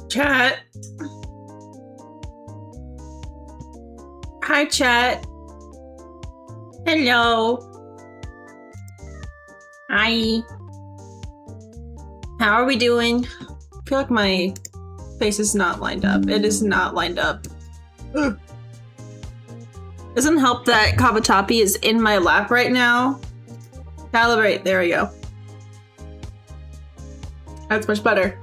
Chat. Hi, chat. Hello. Hi. How are we doing? I feel like my face is not lined up. It is not lined up. Ugh. Doesn't help that Kavatapi is in my lap right now. Calibrate. There we go. That's much better.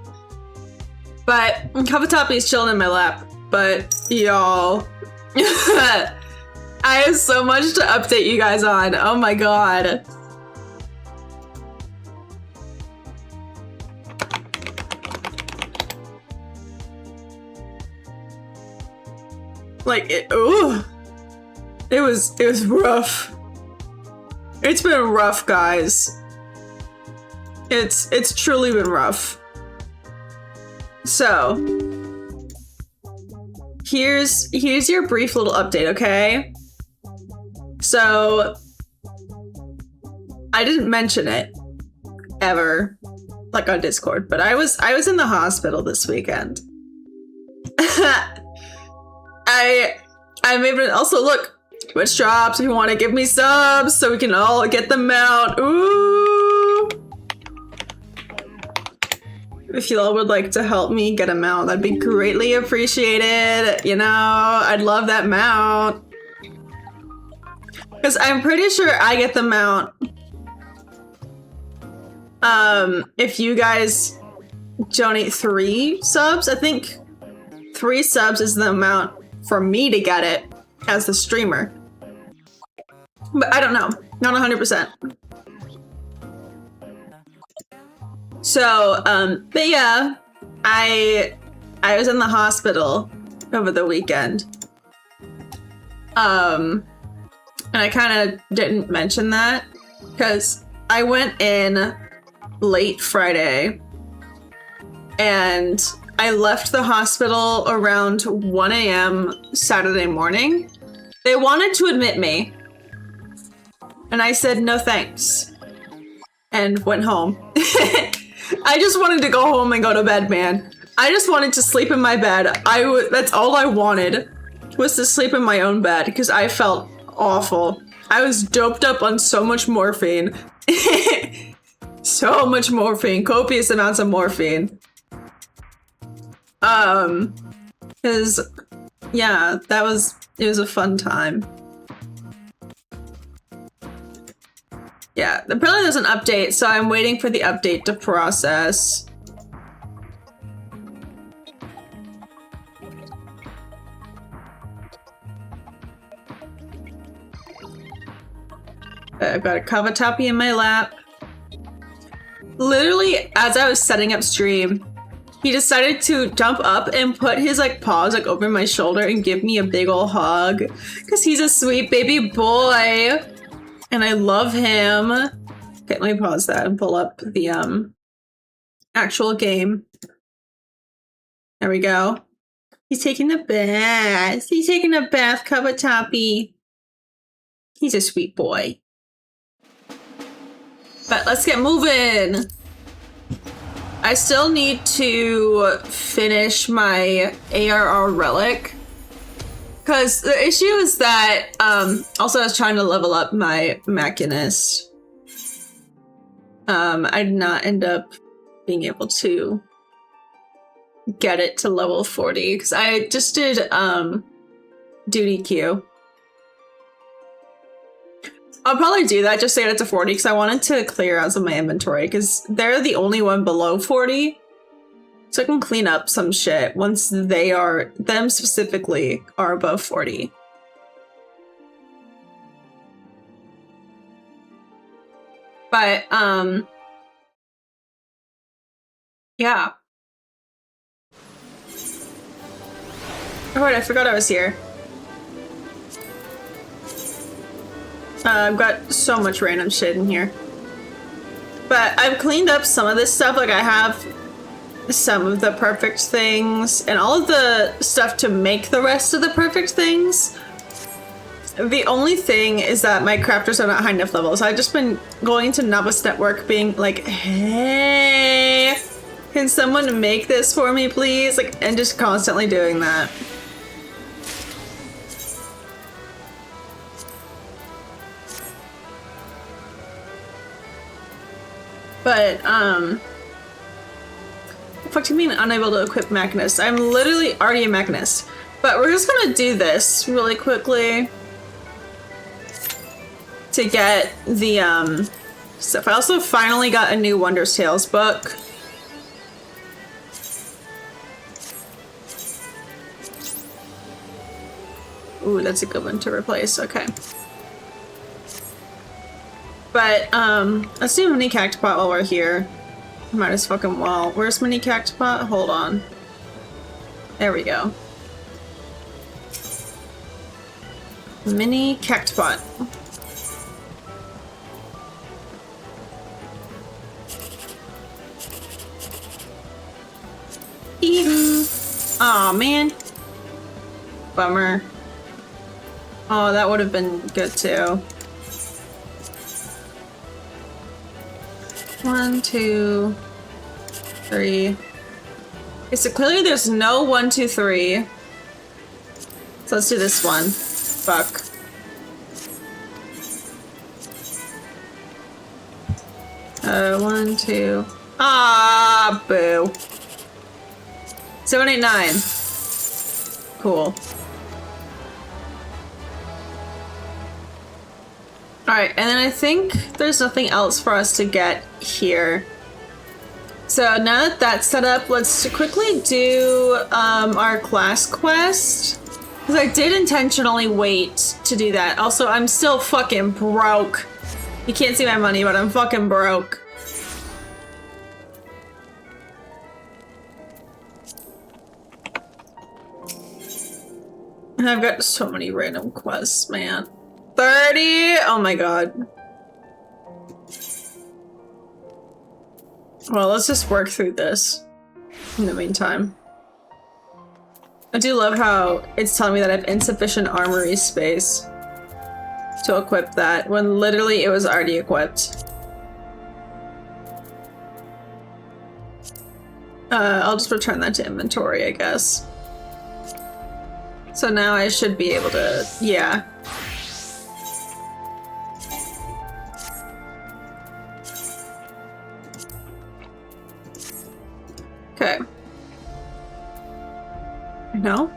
But Kavatapi is chilling in my lap. But y'all, I have so much to update you guys on. Oh my god. Like it was rough. It's been rough, guys. It's truly been rough. So here's your brief little update, okay? So I didn't mention it ever, like on Discord, but I was in the hospital this weekend. I made it. Also, look, Twitch drops. If you want to give me subs, so we can all get them out. Ooh! If you all would like to help me get a mount, that'd be greatly appreciated. You know, I'd love that mount. Because I'm pretty sure I get the mount. If you guys donate 3 subs, I think 3 subs is the amount for me to get it as the streamer. But I don't know. Not 100%. So, but yeah, I was in the hospital over the weekend. And I kind of didn't mention that because I went in late Friday and I left the hospital around 1 a.m. Saturday morning. They wanted to admit me. And I said, no thanks. And went home. I just wanted to go home and go to bed, man. I just wanted to sleep in my bed. That's all I wanted, was to sleep in my own bed because I felt awful. I was doped up on so much morphine. So much morphine. Copious amounts of morphine. Cause yeah, it was a fun time. Yeah, apparently there's an update, so I'm waiting for the update to process. I've got a Kavatapi in my lap. Literally, as I was setting up stream, he decided to jump up and put his paws over my shoulder and give me a big ol' hug. Cause he's a sweet baby boy. And I love him. Okay, let me pause that and pull up the actual game. There we go. He's taking a bath. He's taking a bath, Kavatapi. He's a sweet boy. But let's get moving. I still need to finish my ARR relic. Because the issue is that, also I was trying to level up my Machinist. I did not end up being able to get it to level 40, because I just did, duty queue. I'll probably do that just to get it to 40, because I wanted to clear out some of my inventory, because they're the only one below 40. So I can clean up some shit once them specifically are above 40. But, yeah. Oh, wait, I forgot I was here. I've got so much random shit in here. But I've cleaned up some of this stuff, I have some of the perfect things and all of the stuff to make the rest of the perfect things. The only thing is that my crafters are not high enough levels. I've just been going to Novice Network being like, hey, Can someone make this for me, please? Like, and just constantly doing that. But, what the fuck do you mean unable to equip Machinist? I'm literally already a Machinist. But we're just gonna do this really quickly to get the, stuff. I also finally got a new Wondrous Tales book. Ooh, that's a good one to replace. Okay. But, let's do Mini Cactopot while we're here. Might as fucking well. Where's Mini Cactopot? Hold on. There we go. Mini Cactopot. Eaten. Aw, man. Bummer. Oh, that would have been good too. 1, 2, 3. Okay, so clearly there's no 1, 2, 3. So let's do this one. Fuck. One, 2. Ah, boo. 7, 8, 9. Cool. Alright, and then I think there's nothing else for us to get here. So now that that's set up, let's quickly do our class quest. Because I did intentionally wait to do that. Also, I'm still fucking broke. You can't see my money, but I'm fucking broke. And I've got so many random quests, man. 30? Oh my god. Well, let's just work through this in the meantime. I do love how it's telling me that I have insufficient armory space to equip that when literally it was already equipped. I'll just return that to inventory, I guess. So now I should be able to, yeah. Okay. No?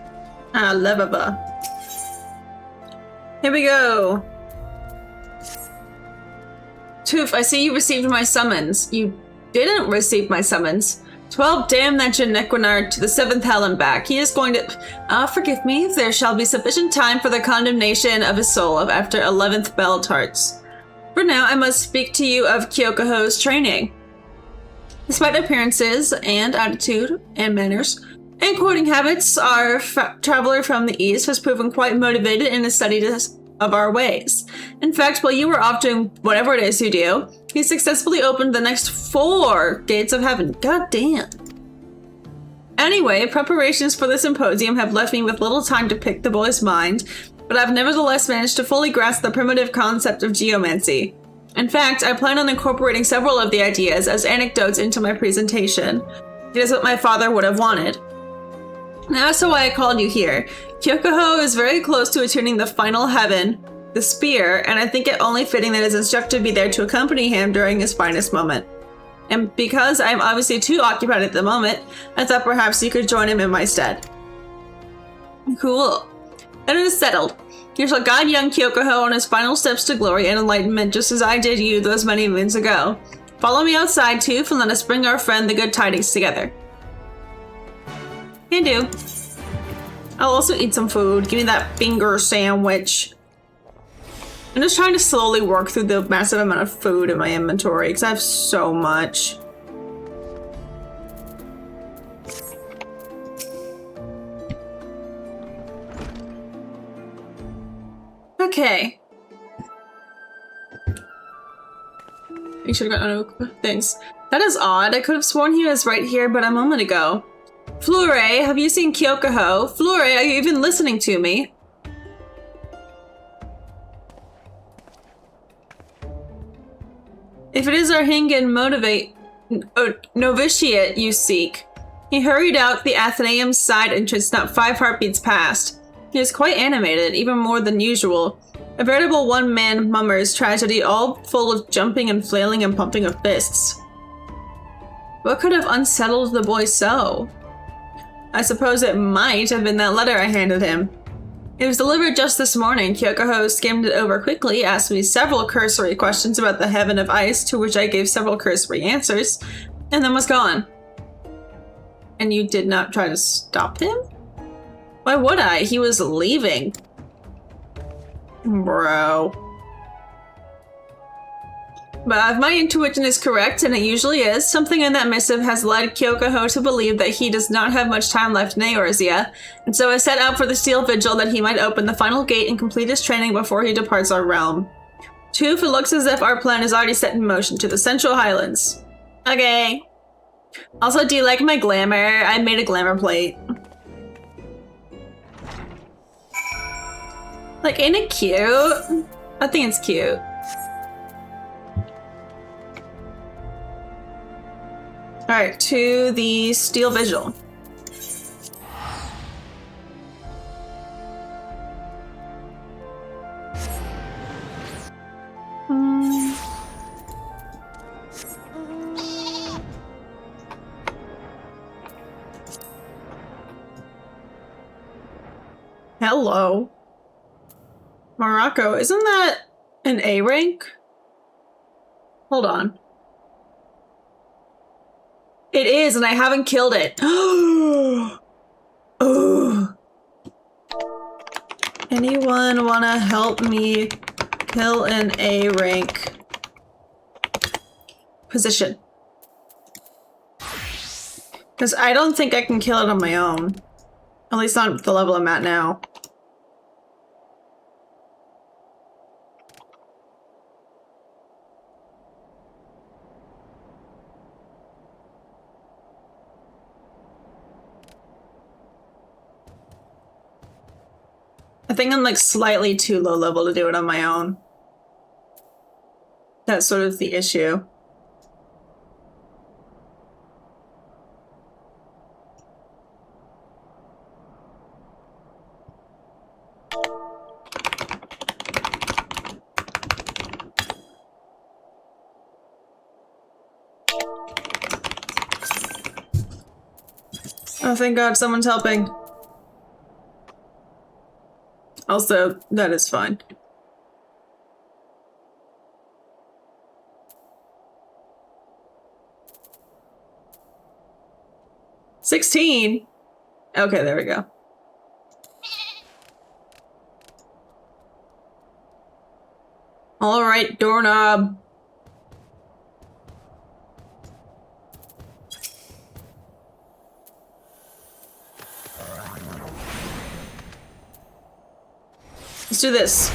Ah, Levaba. Here we go. Toof, I see you received my summons. You didn't receive my summons. 12, damn that Janequinard to the 7th hell and back. He is going to... forgive me. There shall be sufficient time for the condemnation of his soul of after 11th bell tarts. For now, I must speak to you of Kyokoho's training. Despite appearances and attitude and manners and quoting habits, our traveler from the east has proven quite motivated in his study of our ways. In fact, while you were off doing whatever it is you do, he successfully opened the next 4 gates of heaven. God damn. Anyway, preparations for the symposium have left me with little time to pick the boy's mind, but I've nevertheless managed to fully grasp the primitive concept of geomancy. In fact, I plan on incorporating several of the ideas as anecdotes into my presentation. It is what my father would have wanted. Now as to why I called you here. Kyokoho is very close to attaining the final heaven, the spear, and I think it only fitting that his instructor be there to accompany him during his finest moment. And because I'm obviously too occupied at the moment, I thought perhaps you could join him in my stead. Cool. Then it is settled. You shall guide young Kyokoho on his final steps to glory and enlightenment just as I did you those many moons ago. Follow me outside, Toof, and let us bring our friend the good tidings together. Can do. I'll also eat some food. Give me that finger sandwich. I'm just trying to slowly work through the massive amount of food in my inventory because I have so much. Okay. You should have gotten no things. That is odd. I could have sworn he was right here but a moment ago. Flure, have you seen Kyokoho? Flure, are you even listening to me? If it is our Hingen novitiate you seek. He hurried out the Athenaeum's side entrance not 5 heartbeats past. He was quite animated, even more than usual. A veritable one-man mummer's tragedy, all full of jumping and flailing and pumping of fists. What could have unsettled the boy so? I suppose it might have been that letter I handed him. It was delivered just this morning. Kyokoho skimmed it over quickly, asked me several cursory questions about the heaven of ice, to which I gave several cursory answers, and then was gone. And you did not try to stop him? Why would I? He was leaving. Bro. But if my intuition is correct, and it usually is, something in that missive has led Kyokoho to believe that he does not have much time left in Eorzea, and so I set out for the Steel Vigil that he might open the final gate and complete his training before he departs our realm. Toof, it looks as if our plan is already set in motion to the Central Highlands. Okay. Also, do you like my glamour? I made a glamour plate. Like, ain't it cute? I think it's cute. Alright, to the Steel Vigil. Hello. Morocco, isn't that an A rank? Hold on. It is, and I haven't killed it. Oh. Anyone wanna help me kill an A rank position? Because I don't think I can kill it on my own. At least not at the level I'm at now. I think I'm like slightly too low level to do it on my own. That's sort of the issue. Oh, thank God, someone's helping. Also, that is fine. $16? Okay, there we go. All right, doorknob. Let's do this.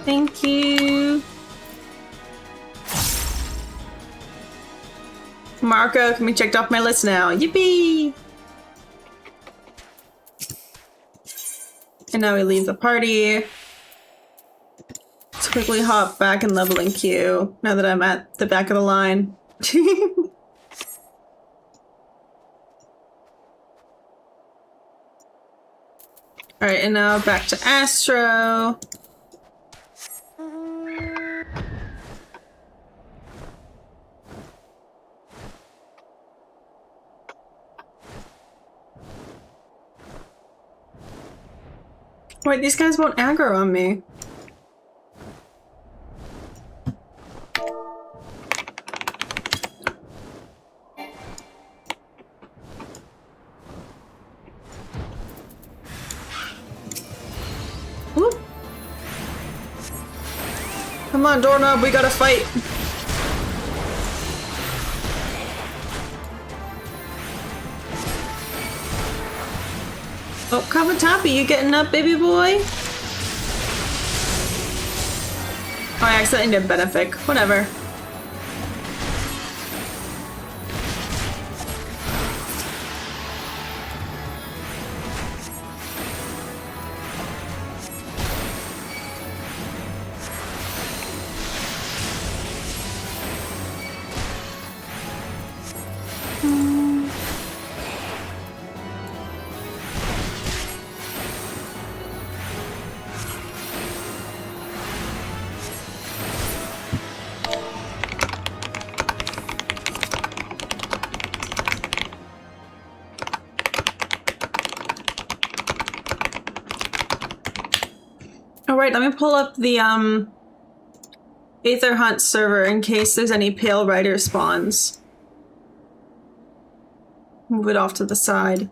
Thank you. Marco can be checked off my list now. Yippee! And now we leave the party. Let's quickly hop back and level in queue now that I'm at the back of the line. Alright, and now back to Astro. Wait, these guys won't aggro on me. Whoop. Come on, doorknob, we gotta fight. Oh, Kawatapi, you getting up, baby boy? Oh, I accidentally did Benefic. Whatever. Alright, let me pull up the, Aether Hunt server in case there's any Pale Rider spawns. Move it off to the side.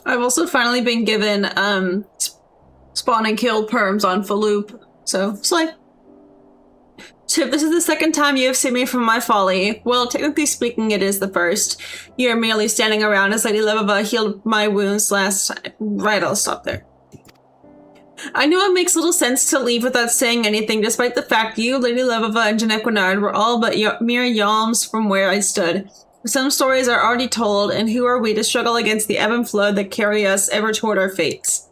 I've also finally been given, spawn and kill perms on Faloop, so slay. So if this is the second time you have seen me from my folly, well, technically speaking, it is the first. You're merely standing around as Lady Levava healed my wounds last time. Right, I'll stop there. I know it makes little sense to leave without saying anything, despite the fact you, Lady Levava, and Janequinard were all but mere yalms from where I stood. Some stories are already told, and who are we to struggle against the ebb and flow that carry us ever toward our fates?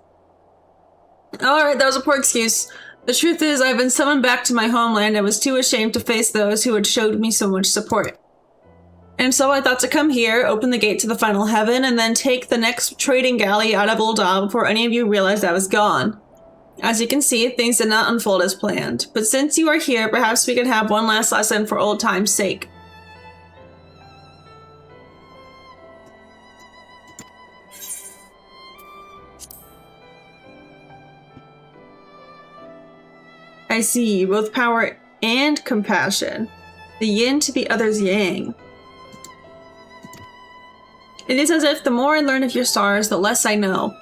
Alright, that was a poor excuse. The truth is, I've been summoned back to my homeland and was too ashamed to face those who had showed me so much support. And so I thought to come here, open the gate to the final heaven, and then take the next trading galley out of Ul'dah before any of you realized I was gone. As you can see, things did not unfold as planned. But since you are here, perhaps we can have one last lesson for old time's sake. I see, both power and compassion. The yin to the other's yang. It is as if the more I learn of your stars, the less I know.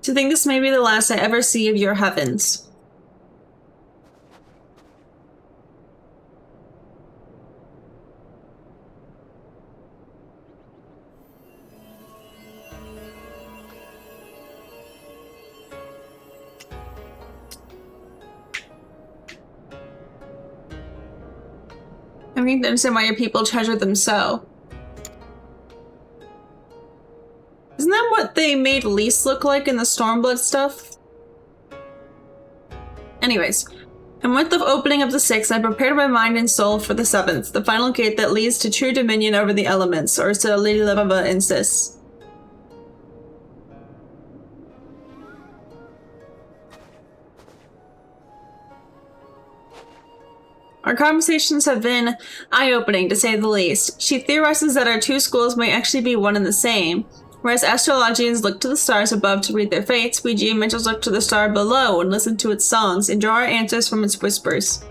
To think this may be the last I ever see of your heavens. I think to understand why your people treasure them so. Isn't that what they made Lise look like in the Stormblood stuff? Anyways, and with the opening of the sixth, I prepared my mind and soul for the seventh, the final gate that leads to true dominion over the elements, or so Lady Levava insists. Our conversations have been eye-opening, to say the least. She theorizes that our two schools may actually be one and the same. Whereas astrologians look to the stars above to read their fates, we geometrics look to the star below and listen to its songs and draw our answers from its whispers.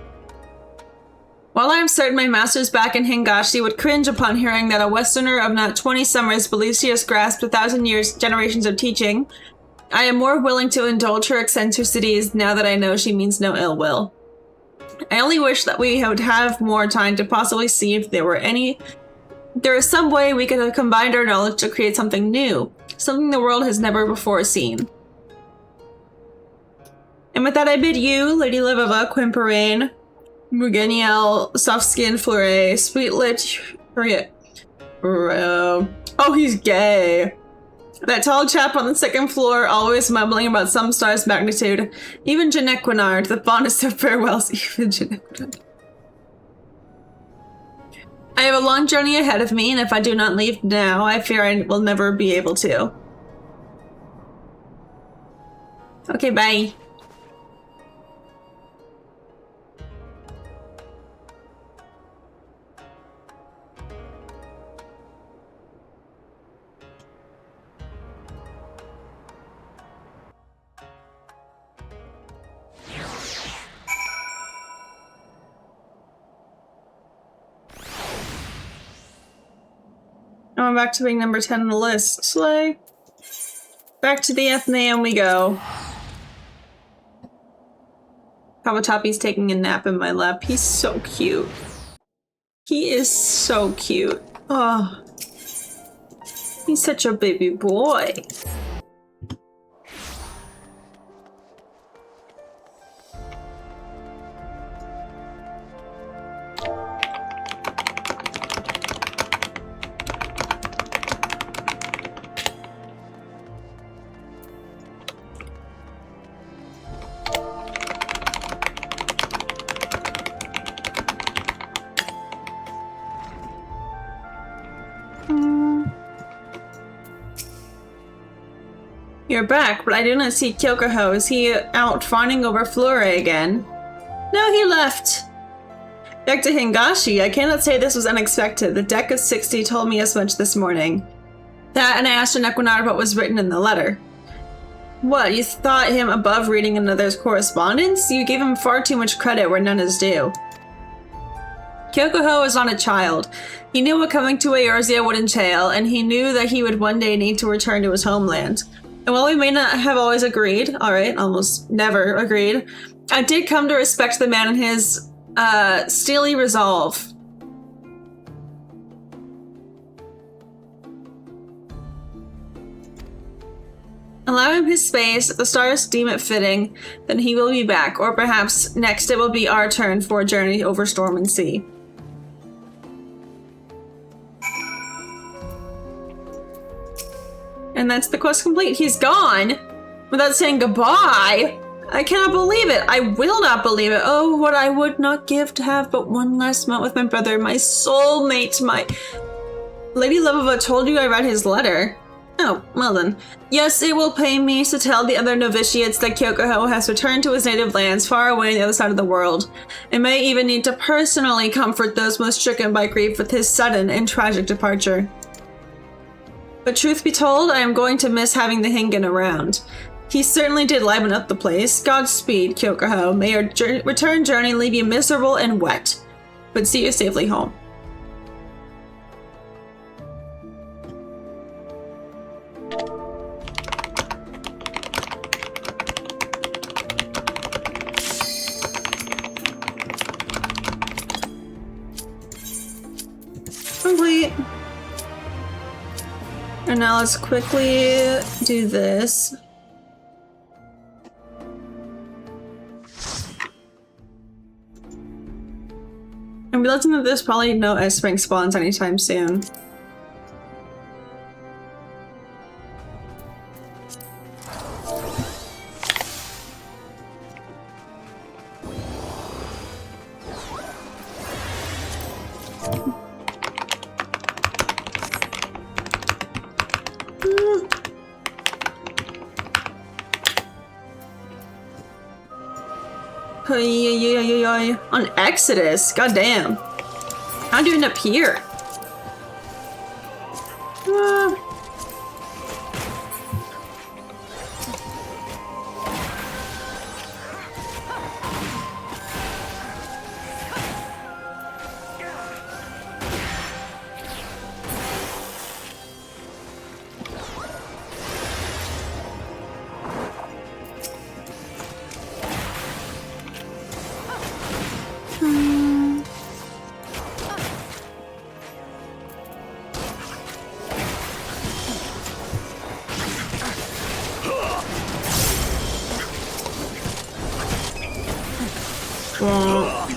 While I am certain my masters back in Hingashi would cringe upon hearing that a Westerner of not 20 summers believes she has grasped 1,000 generations of teaching, I am more willing to indulge her eccentricities now that I know she means no ill will. I only wish that we would have more time to possibly see if there is some way we could have combined our knowledge to create something new, something the world has never before seen. And with that I bid you, Lady Levava, Quimperane, Mugeniel, Soft-Skin Fleuret, Sweet-Lipped, oh, he's gay. That tall chap on the second floor, always mumbling about some star's magnitude. Even Janequinard, the fondest of farewells, even Janequinard. I have a long journey ahead of me, and if I do not leave now, I fear I will never be able to. Okay, bye. I'm back to being number 10 on the list. Slay. Back to the Athenaeum we go. Kawatapi's taking a nap in my lap. He's so cute. He is so cute. Oh. He's such a baby boy. You're back, but I do not see Kyokoho. Is he out fawning over Flore again? No, he left. Back to Hingashi. I cannot say this was unexpected. The deck of 60 told me as much this morning. That, and I asked Equinar what was written in the letter. What, you thought him above reading another's correspondence? You gave him far too much credit where none is due. Kyokoho is not a child. He knew what coming to Eorzea would entail, and he knew that he would one day need to return to his homeland. And while we may not have always agreed, alright, almost never agreed, I did come to respect the man and his, steely resolve. Allow him his space. If the stars deem it fitting, then he will be back. Or perhaps next it will be our turn for a journey over storm and sea. And that's the quest complete. He's gone without saying goodbye. I cannot believe it. I will not believe it. Oh, what I would not give to have but one last moment with my brother, my soulmate, my... Lady Lovova told you I read his letter. Oh, well then. Yes, it will pay me to tell the other novitiates that Kyokoho has returned to his native lands far away on the other side of the world. I may even need to personally comfort those most stricken by grief with his sudden and tragic departure. But truth be told, I am going to miss having the Hingen around. He certainly did liven up the place. Godspeed, Kyokoho. May your return journey leave you miserable and wet. But see you safely home. Complete. And now let's quickly do this. I'm realizing that there's probably no S-Rank spawns anytime soon. On Exodus, goddamn. How'd you end up here? Cool.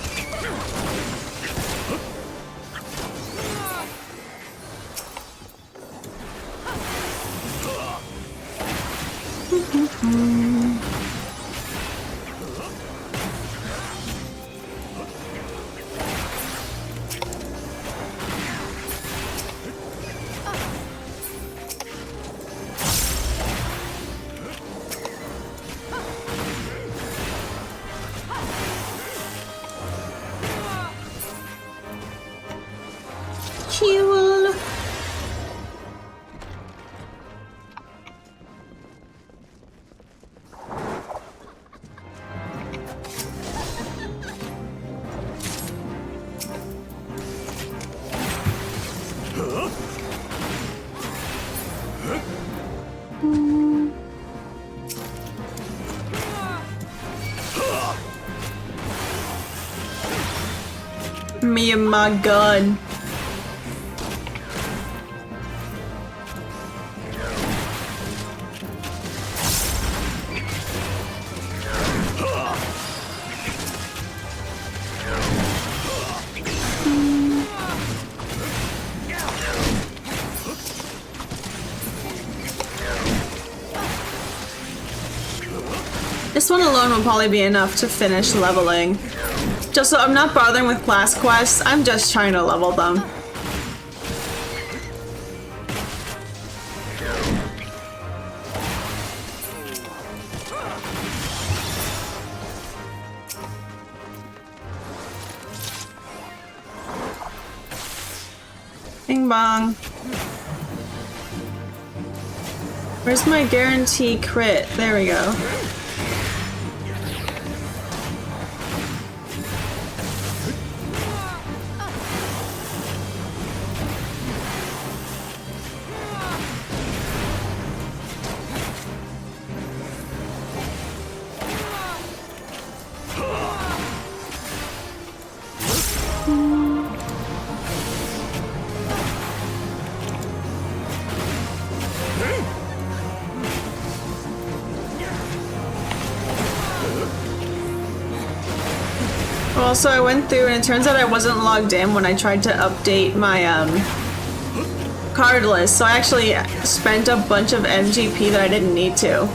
Me and my gun. This one alone will probably be enough to finish leveling. Just so I'm not bothering with class quests, I'm just trying to level them. Bing bong. Where's my guarantee crit? There we go. Also, I went through and it turns out I wasn't logged in when I tried to update my card list, so I actually spent a bunch of MGP that I didn't need to.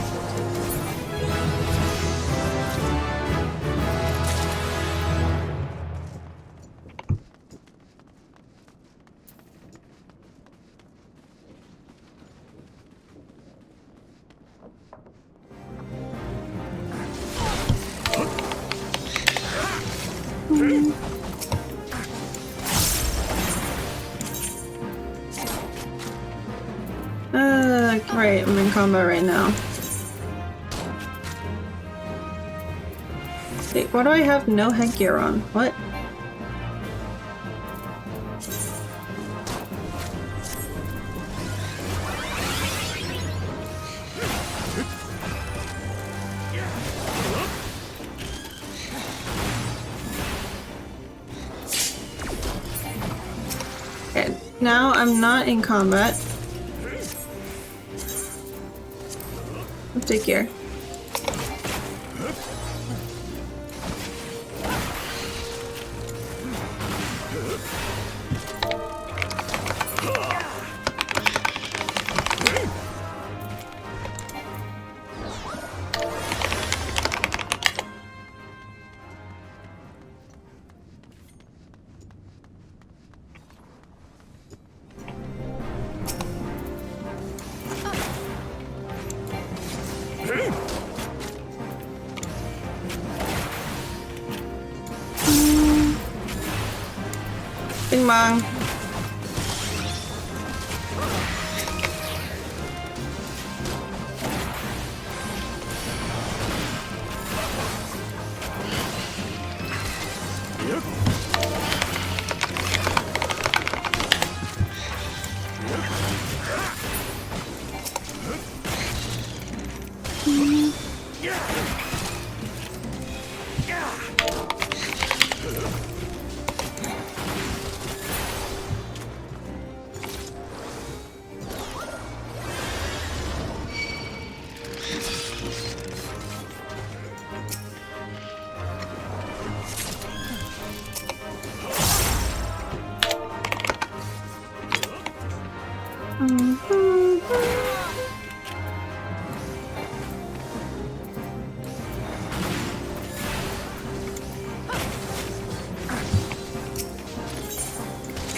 Right, I'm in combat right now. Wait, why do I have no headgear on? What? Okay, now I'm not in combat. Take care. Bing bong.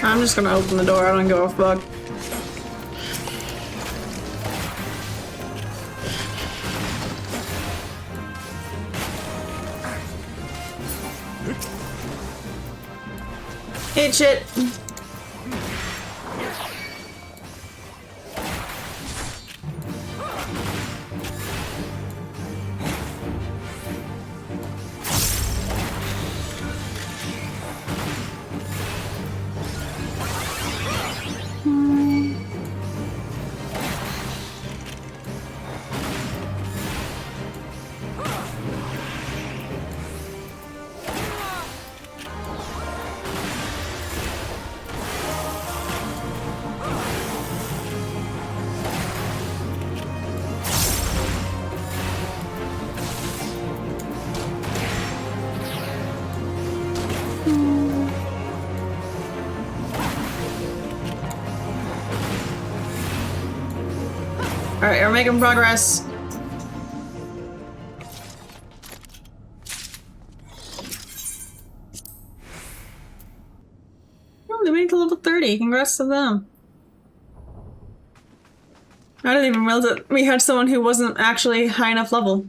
I'm just gonna open the door, I don't give a fuck. Eat shit. Alright, we're making progress. Oh, they made it to level 30. Congrats to them. I didn't even realize that we had someone who wasn't actually high enough level.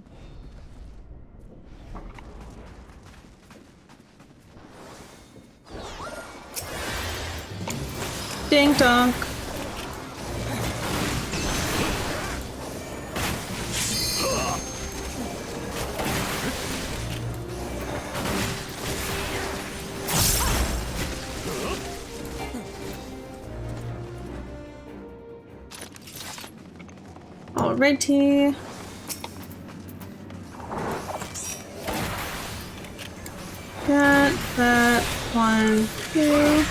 Ding donk. Alrighty. That, one, two.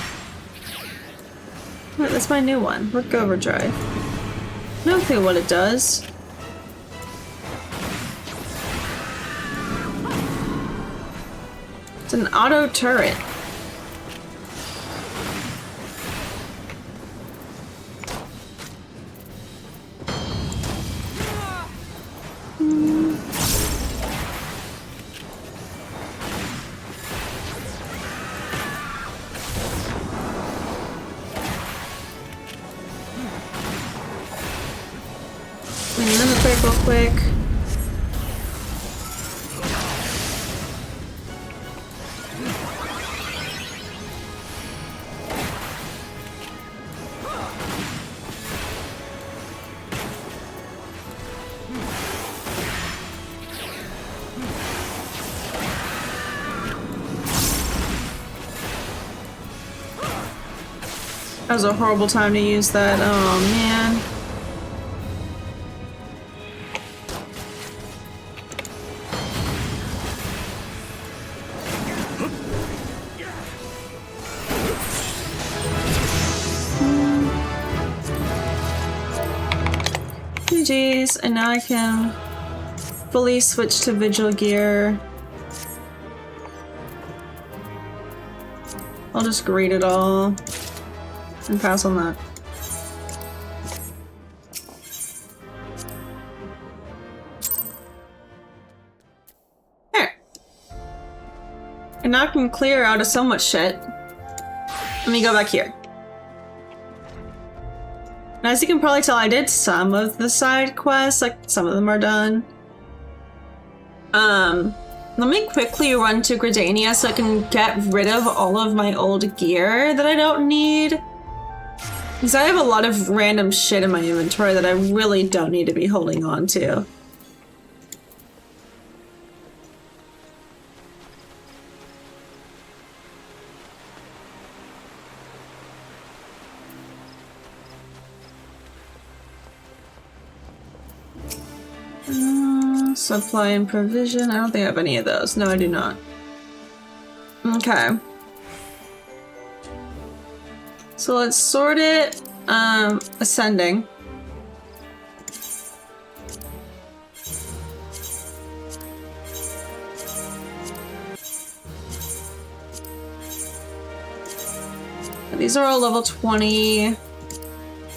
What, that's my new one. Work Overdrive. No clue what it does. It's an auto turret. Real quick. That was a horrible time to use that. Oh man. GG's, and now I can fully switch to Vigil gear. I'll just grade it all and pass on that. There. And now I can clear out of so much shit. Let me go back here. And as you can probably tell, I did some of the side quests, like some of them are done. Let me quickly run to Gridania so I can get rid of all of my old gear that I don't need. Because I have a lot of random shit in my inventory that I really don't need to be holding on to. Supply and provision. I don't think I have any of those. No, I do not. Okay. So let's sort it ascending. These are all level 20.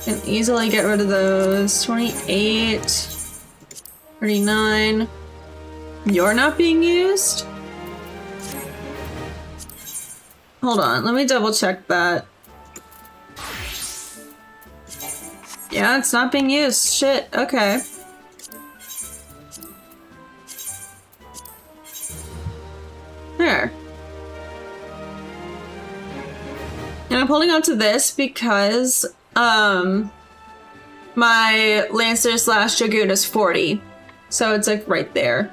Can easily get rid of those. 28. 39. You're not being used? Hold on, let me double check that. Yeah, it's not being used. Shit, okay. There. And I'm holding on to this because, my Lancer / Dragoon is 40. So it's like right there.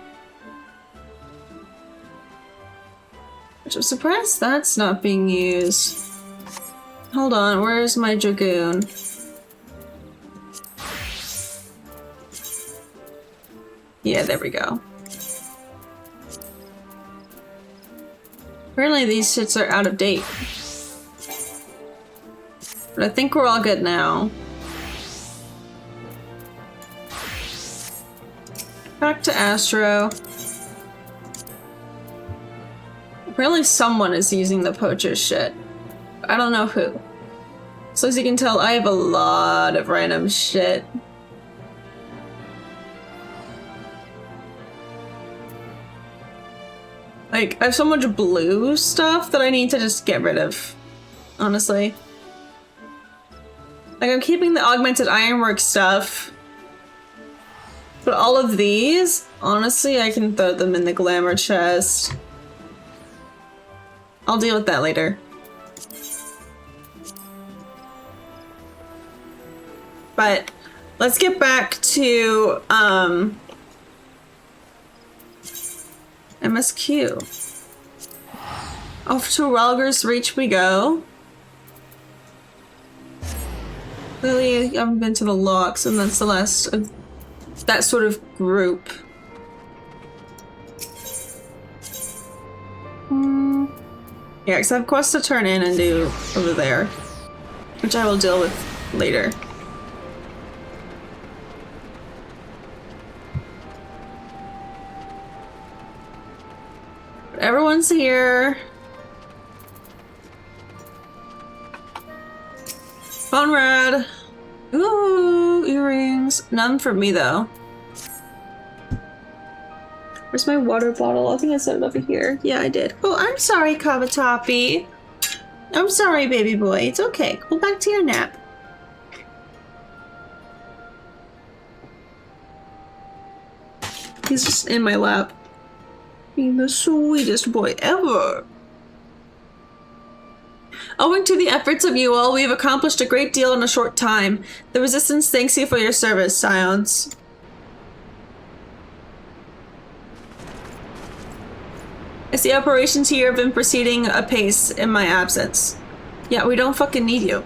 Which I'm surprised that's not being used. Hold on, where's my Dragoon? Yeah, there we go. Apparently these shits are out of date. But I think we're all good now. Back to Astro. Apparently someone is using the poacher shit. I don't know who. So as you can tell, I have a lot of random shit. Like, I have so much blue stuff that I need to just get rid of, honestly. Like, I'm keeping the augmented ironwork stuff. But all of these, honestly, I can throw them in the glamour chest. I'll deal with that later. But let's get back to MSQ. Off to Relger's Reach we go. Clearly, I haven't been to the locks, and that's the last of that sort of group. Yeah, because I have quests to turn in and do over there, which I will deal with later. But everyone's here. Phone rad. Ooh, earrings. None for me though. Where's my water bottle? I think I set it over here. Yeah, I did. Oh, I'm sorry, Kavatoppy. I'm sorry, baby boy. It's okay. Go back to your nap. He's just in my lap. Being the sweetest boy ever. Owing to the efforts of you all, we have accomplished a great deal in a short time. The Resistance thanks you for your service, Scions. I see operations here have been proceeding apace in my absence. Yeah, we don't fucking need you.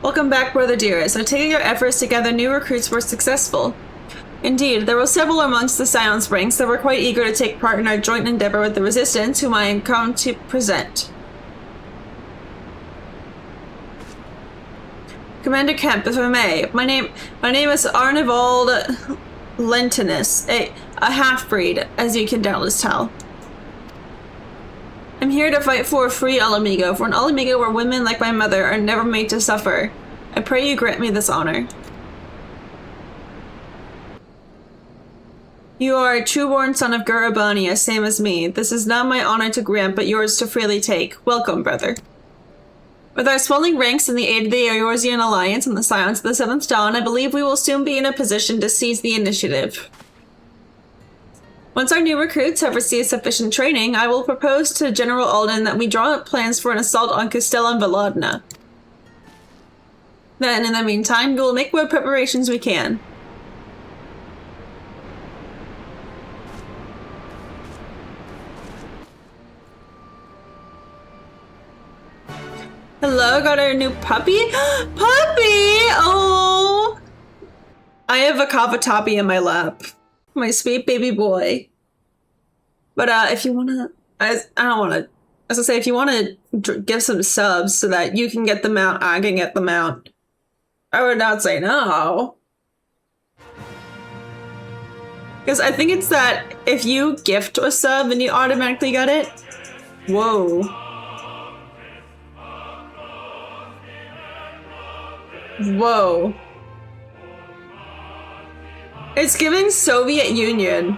Welcome back, brother dearest. I take it your efforts to gather new recruits were successful. Indeed, there were several amongst the Scions ranks that were quite eager to take part in our joint endeavor with the Resistance, whom I come to present. Commander Kemp, if I may, my name is Arnivald Lentinus, a half-breed, as you can doubtless tell. I'm here to fight for a free Alamigo, for an Alamigo where women like my mother are never made to suffer. I pray you grant me this honor. You are a true-born son of Gurabania, same as me. This is not my honor to grant, but yours to freely take. Welcome, brother. With our swelling ranks and the aid of the Eorzean Alliance and the Scions of the Seventh Dawn, I believe we will soon be in a position to seize the initiative. Once our new recruits have received sufficient training, I will propose to General Alden that we draw up plans for an assault on Castellan Volodna. Then, in the meantime, we will make what preparations we can. Hello, got our new puppy? Puppy! Oh! I have a Kavatoppy in my lap. My sweet baby boy. But if you wanna... I don't wanna... As I say, if you wanna give some subs so that you can get them out, I can get them out, I would not say no. Because I think it's that if you gift a sub and you automatically get it... Whoa. Whoa. It's giving Soviet Union.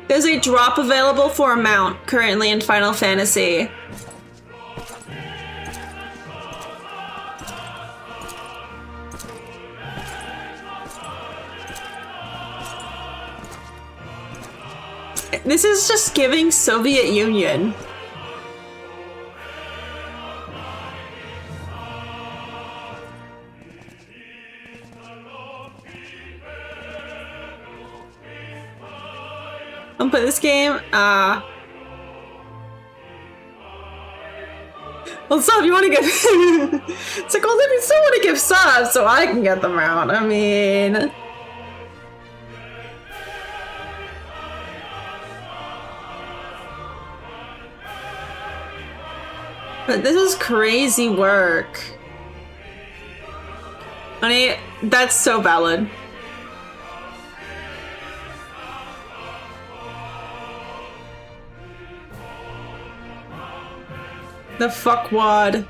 There's a drop available for a mount currently in Final Fantasy. This is just giving Soviet Union. I'm playing this game. Well, sub, you want to get... It's like, well, if you still want to give subs, so I can get them out. I mean... But this is crazy work. Honey, that's so valid. The fuckwad.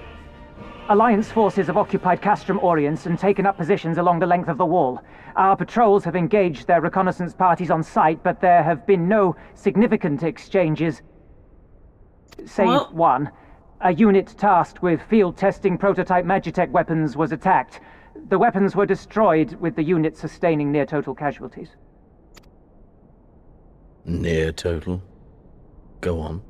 Alliance forces have occupied Castrum Oriens and taken up positions along the length of the wall. Our patrols have engaged their reconnaissance parties on site, but there have been no significant exchanges. Save one. A unit tasked with field testing prototype Magitech weapons was attacked. The weapons were destroyed, with the unit sustaining near total casualties. Near total? Go on.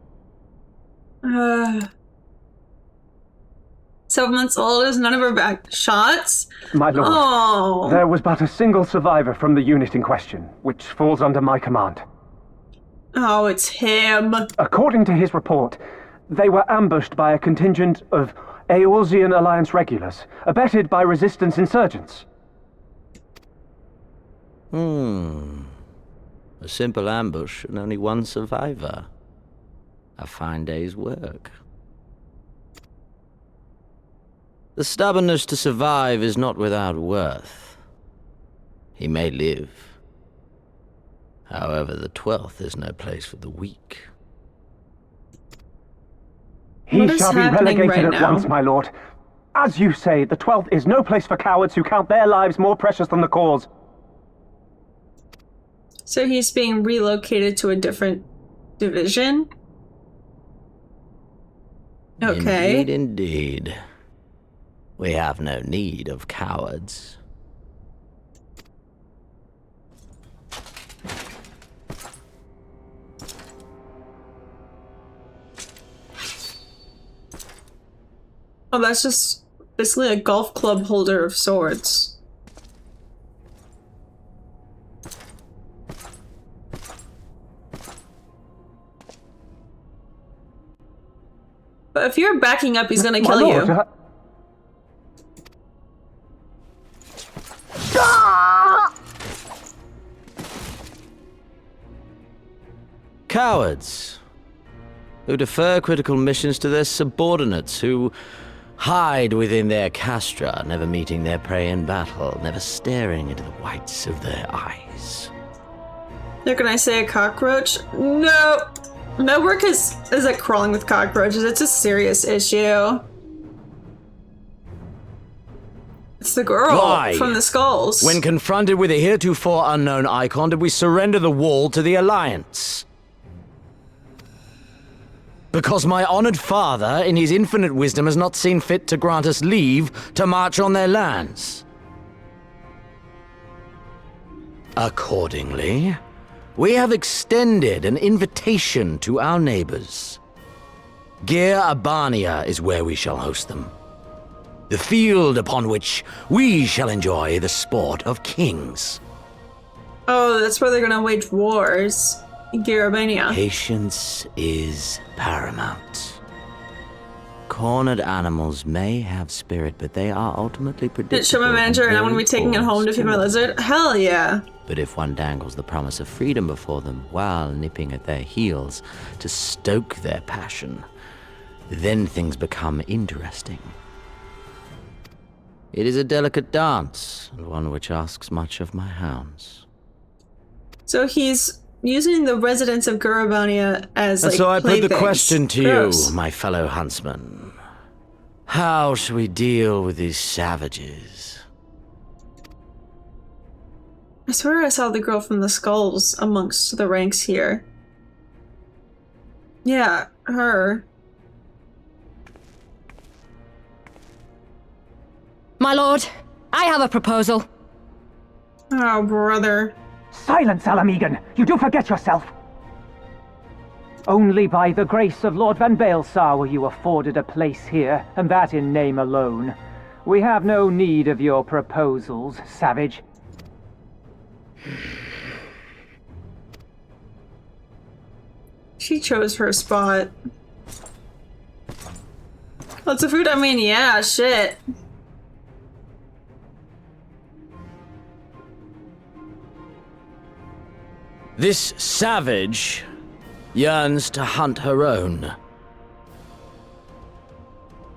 7 months old, is none of her back shots? My lord, oh. There was but a single survivor from the unit in question, which falls under my command. Oh, it's him. According to his report, they were ambushed by a contingent of Eorzean Alliance regulars, abetted by resistance insurgents. A simple ambush and only one survivor. A fine day's work. The stubbornness to survive is not without worth. He may live. However, the 12th is no place for the weak. He shall be relegated at once, my lord. As you say, the 12th is no place for cowards who count their lives more precious than the cause. So he's being relocated to a different division? Okay. Indeed, indeed. We have no need of cowards. Oh, that's just basically a golf club holder of swords. But if you're backing up, he's gonna kill you. Cowards, who defer critical missions to their subordinates, who hide within their castra, never meeting their prey in battle, never staring into the whites of their eyes. Now, can I say a cockroach? No. No work is like crawling with cockroaches. It's a serious issue. It's the girl from the skulls. When confronted with a heretofore unknown icon, did we surrender the wall to the Alliance? Because my honored father, in his infinite wisdom, has not seen fit to grant us leave to march on their lands. Accordingly, we have extended an invitation to our neighbors. Gir Abania is where we shall host them. The field upon which we shall enjoy the sport of kings. Oh, that's where they're gonna wage wars. Garabania. Patience is paramount. Cornered animals may have spirit, but they are ultimately predictable. Did show my manager and I'm gonna be taking it home to feed my lizard? Hell yeah. But if one dangles the promise of freedom before them while nipping at their heels to stoke their passion, then things become interesting. It is a delicate dance, and one which asks much of my hounds. So he's using the residents of Garabania as like so I put the playthings. question to Gross. you, my fellow huntsman. How shall we deal with these savages? I swear I saw the girl from the skulls amongst the ranks here. Yeah, her. My lord, I have a proposal. Oh, brother. Silence, Alamegan! You do forget yourself! Only by the grace of Lord Van Baelsar were you afforded a place here, and that in name alone. We have no need of your proposals, savage. She chose her spot. Lots of food? I mean, yeah, shit. This savage yearns to hunt her own.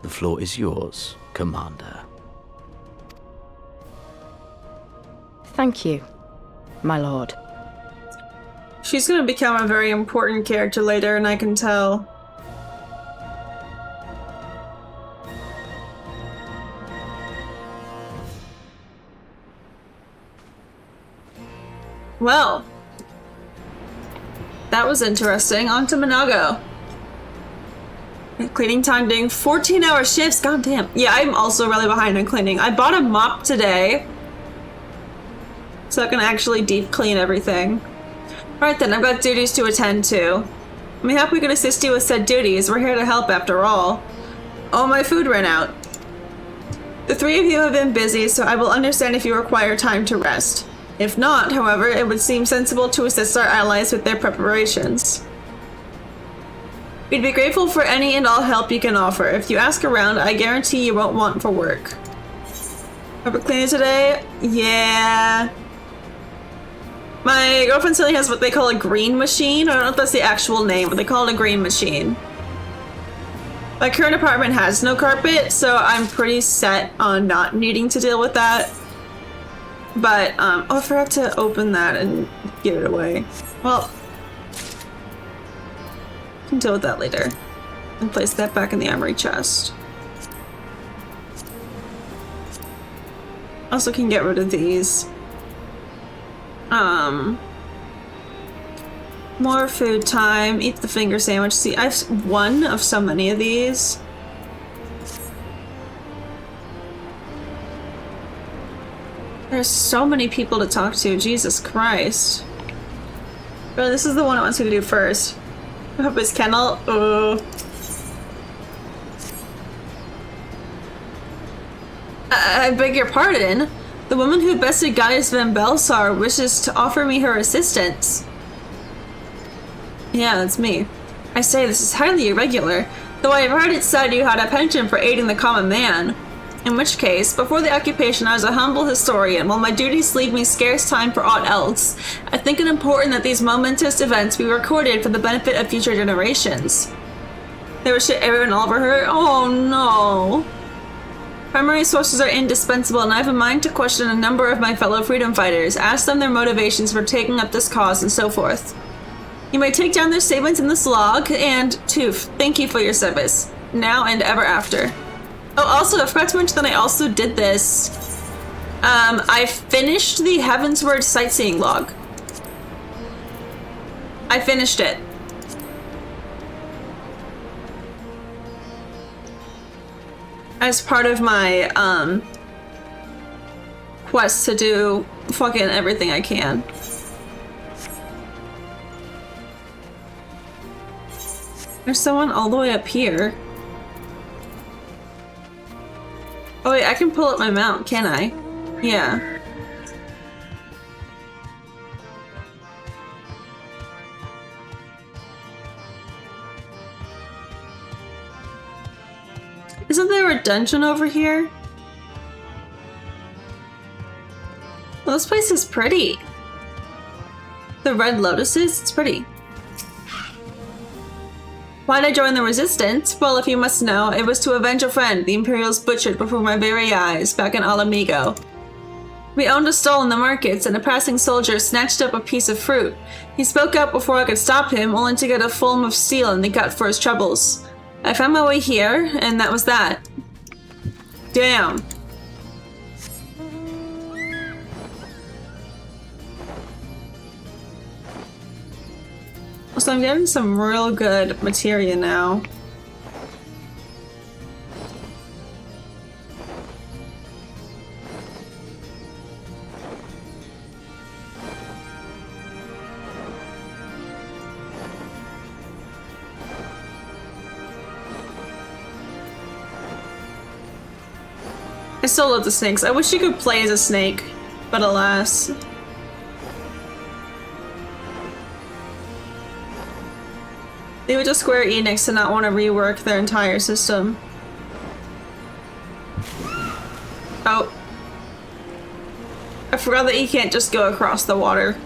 The floor is yours, Commander. Thank you, my lord. She's gonna become a very important character later, and I can tell. Well, that was interesting. On to Monago. Cleaning time doing 14-hour shifts. God damn. Yeah, I'm also really behind on cleaning. I bought a mop today, so I can actually deep clean everything. Alright then, I've got duties to attend to. We hope we can assist you with said duties. We're here to help after all. Oh, my food ran out. The three of you have been busy, so I will understand if you require time to rest. If not, however, it would seem sensible to assist our allies with their preparations. We'd be grateful for any and all help you can offer. If you ask around, I guarantee you won't want for work. Carpet cleaner today? Yeah. My girlfriend Silly has what they call a green machine. I don't know if that's the actual name, but they call it a green machine. My current apartment has no carpet, so I'm pretty set on not needing to deal with that. But, oh, I forgot to open that and give it away. Well, I can deal with that later. And place that back in the armory chest. Also can get rid of these. More food time. Eat the finger sandwich. See, I have one of so many of these. There's so many people to talk to. Jesus Christ. But this is the one I want you to do first. I hope it's Kennel. I beg your pardon. The woman who bested Gaius Van Belsar wishes to offer me her assistance. Yeah, that's me. I say this is highly irregular, though I have heard it said you had a penchant for aiding the common man. In which case, before the occupation I was a humble historian, while my duties leave me scarce time for aught else. I think it important that these momentous events be recorded for the benefit of future generations. There was shit everyone all over her? Oh no. Primary sources are indispensable, and I have a mind to question a number of my fellow freedom fighters, ask them their motivations for taking up this cause, and so forth. You may take down their statements in this log, and Toof, thank you for your service, now and ever after. Oh, also, I forgot to mention that I also did this. I finished the Heavensward sightseeing log. I finished it. As part of my, quest to do fucking everything I can. There's someone all the way up here. Oh wait, I can pull up my mount, can I? Yeah. Isn't there a dungeon over here? Well, this place is pretty. The red lotuses, it's pretty. Why'd I join the resistance? Well, if you must know, it was to avenge a friend the Imperials butchered before my very eyes back in Alamigo. We owned a stall in the markets, and a passing soldier snatched up a piece of fruit. He spoke up before I could stop him, only to get a fulm of steel in the gut for his troubles. I found my way here, and that was that. Damn. So I'm getting some real good materia now. I still love the snakes. I wish you could play as a snake, but alas. They would just Square Enix and not want to rework their entire system. Oh. I forgot that you can't just go across the water.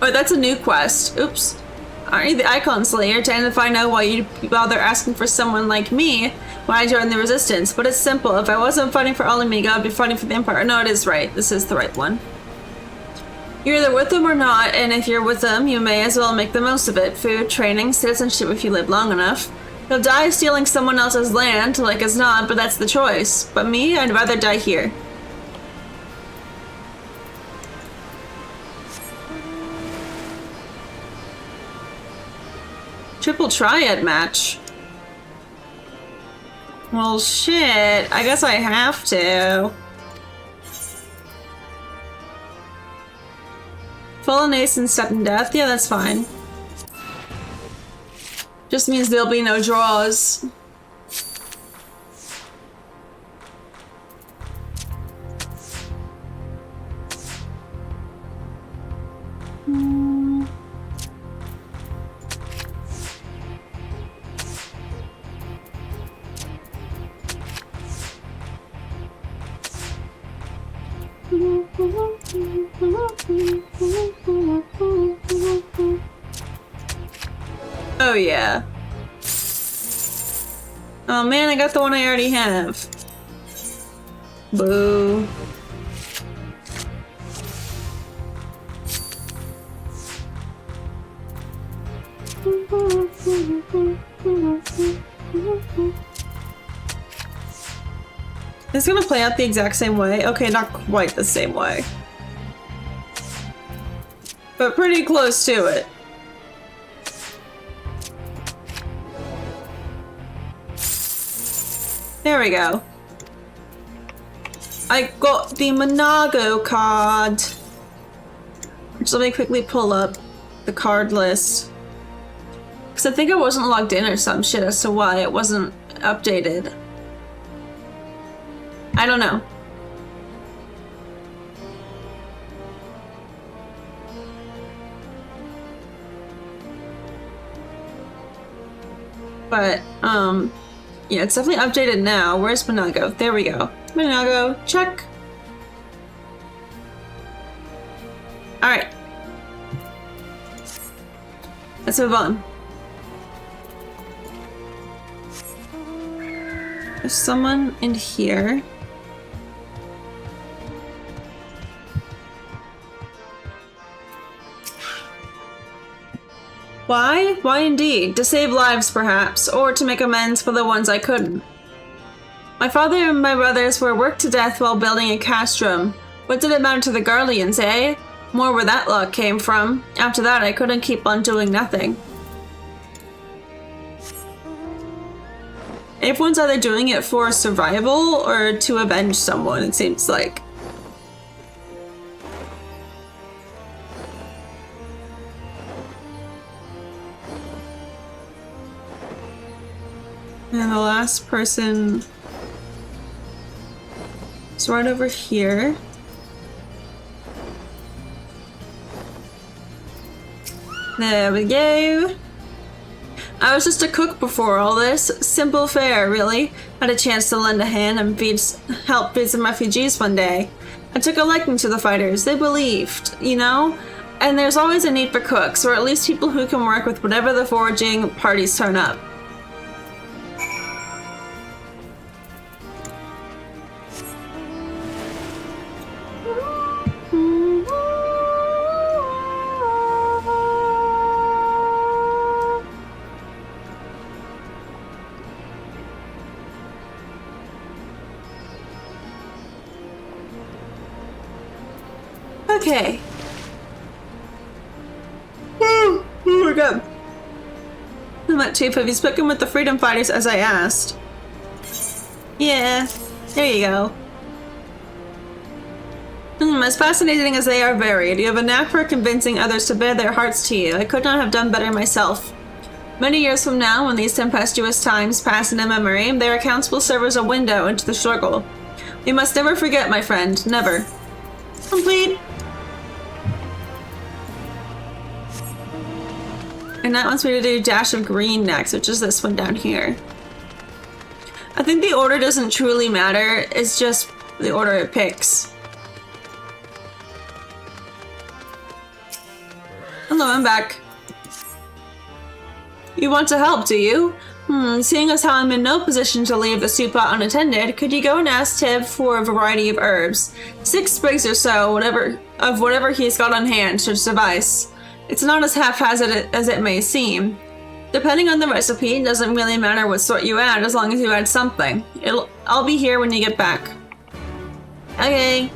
Oh, that's a new quest. Oops. Aren't you the Icon Slayer? To identify know why you'd bother asking for someone like me when I joined the Resistance. But it's simple. If I wasn't fighting for Alamiga, I'd be fighting for the Empire. No, it is right. This is the right one. You're either with them or not, and if you're with them, you may as well make the most of it. Food, training, citizenship if you live long enough. You'll die stealing someone else's land, like as not, but that's the choice. But me, I'd rather die here. Triple triad match. Well, shit. I guess I have to. Fallen ace and sudden death? Yeah, that's fine. Just means there'll be no draws. Oh yeah. Oh man, I got the one I already have. Boo. It's gonna play out the exact same way. Okay, not quite the same way. But pretty close to it. There we go. I got the Monago card. Just let me quickly pull up the card list. Because I think I wasn't logged in or some shit as to why it wasn't updated. I don't know. But, yeah, it's definitely updated now. Where's Monago? There we go. Monago, check. Alright. Let's move on. There's someone in here. Why? Why indeed? To save lives, perhaps, or to make amends for the ones I couldn't. My father and my brothers were worked to death while building a castrum. What did it matter to the Guardians, eh? More where that luck came from. After that, I couldn't keep on doing nothing. Everyone's either doing it for survival or to avenge someone, it seems like. And the last person is right over here. There we go. I was just a cook before all this. Simple fare, really. Had a chance to lend a hand and help feed some refugees one day. I took a liking to the fighters. They believed, you know? And there's always a need for cooks, or at least people who can work with whatever the foraging parties turn up. Okay. Woo! We're good. That chief, have you spoken with the freedom fighters as I asked? Yeah, there you go. As fascinating as they are varied, you have a knack for convincing others to bear their hearts to you. I could not have done better myself. Many years from now, when these tempestuous times pass into memory, their accounts will serve as a window into the struggle. We must never forget, my friend. Never. Complete. And that wants me to do Dash of Green next, which is this one down here. I think the order doesn't truly matter, it's just the order it picks. Hello, I'm back. You want to help, do you? Seeing as how I'm in no position to leave the soup pot unattended, could you go and ask Tib for a variety of herbs? 6 sprigs or so, whatever he's got on hand should suffice. It's not as haphazard as it may seem. Depending on the recipe, it doesn't really matter what sort you add as long as you add something. I'll be here when you get back. Okay.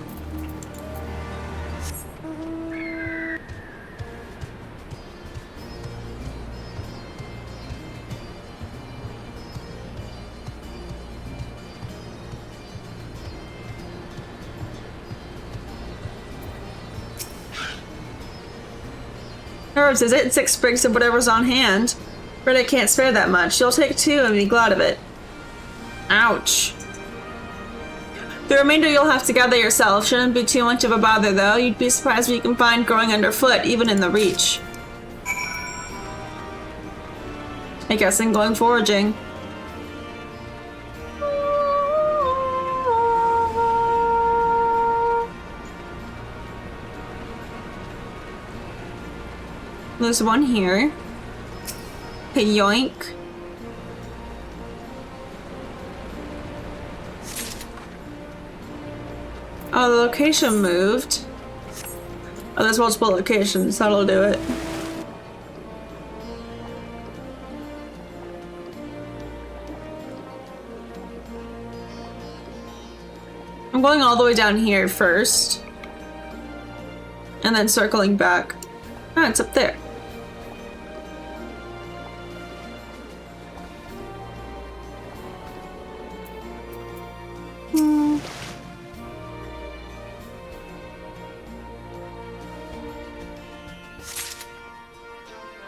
Herbs, is it? 6 sprigs of whatever's on hand. But I can't spare that much. You'll take 2 and be glad of it. Ouch. The remainder you'll have to gather yourself. Shouldn't be too much of a bother, though. You'd be surprised what you can find growing underfoot, even in the Reach. I guess I'm going foraging. There's one here. Hey, yoink. Oh, the location moved. Oh, there's multiple locations. That'll do it. I'm going all the way down here first. And then circling back. Ah, it's up there.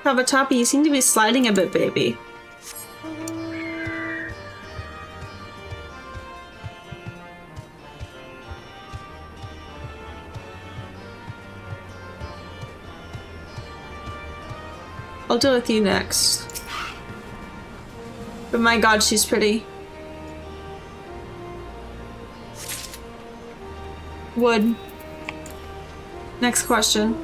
Kawatapi, you seem to be sliding a bit, baby. I'll deal with you next. But my god, she's pretty. Wood. Next question.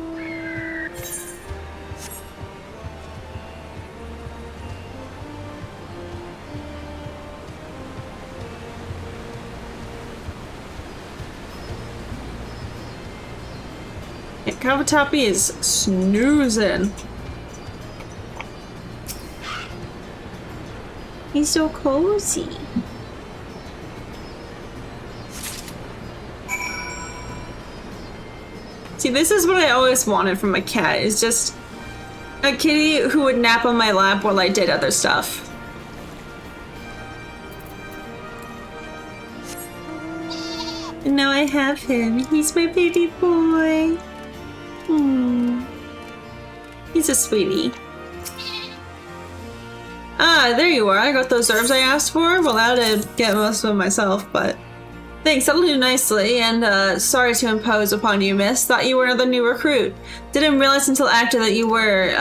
Kawatapi is snoozing. He's so cozy. See, this is what I always wanted from a cat, is just a kitty who would nap on my lap while I did other stuff. And now I have him. He's my baby boy. He's a sweetie. Ah, there you are. I got those herbs I asked for. Well, I had to get most of them myself, but thanks. That'll do nicely. And sorry to impose upon you, miss. Thought you were another new recruit. Didn't realize until after that you were.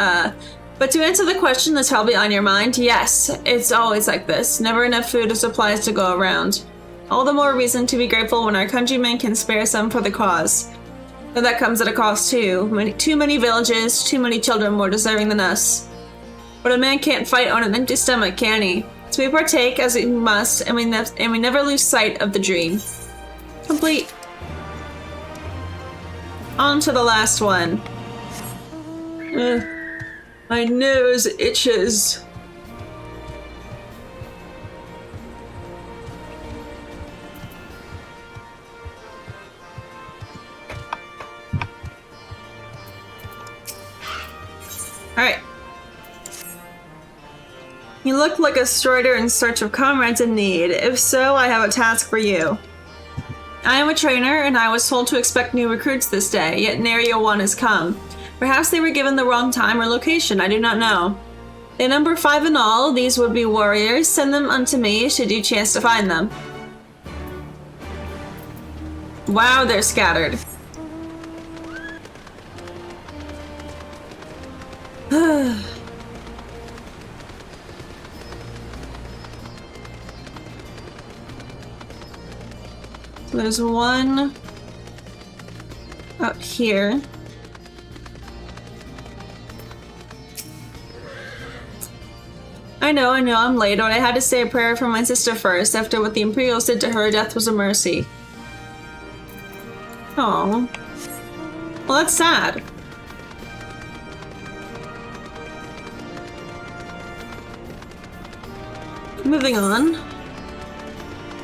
But to answer the question that's probably on your mind, yes, it's always like this. Never enough food or supplies to go around. All the more reason to be grateful when our countrymen can spare some for the cause. But that comes at a cost too. Too many villages, too many children more deserving than us. But a man can't fight on an empty stomach, can he? So we partake as we must, and we never lose sight of the dream. Complete. On to the last one. My nose itches. Alright. You look like a strider in search of comrades in need. If so, I have a task for you. I am a trainer, and I was told to expect new recruits this day, yet nary a one has come. Perhaps they were given the wrong time or location, I do not know. They number 5 in all, these would be warriors. Send them unto me, should you chance to find them. Wow, they're scattered. So there's one out here. I know, I'm late, but I had to say a prayer for my sister first. After what the Imperials did to her, death was a mercy. Oh. Well, that's sad. Moving on.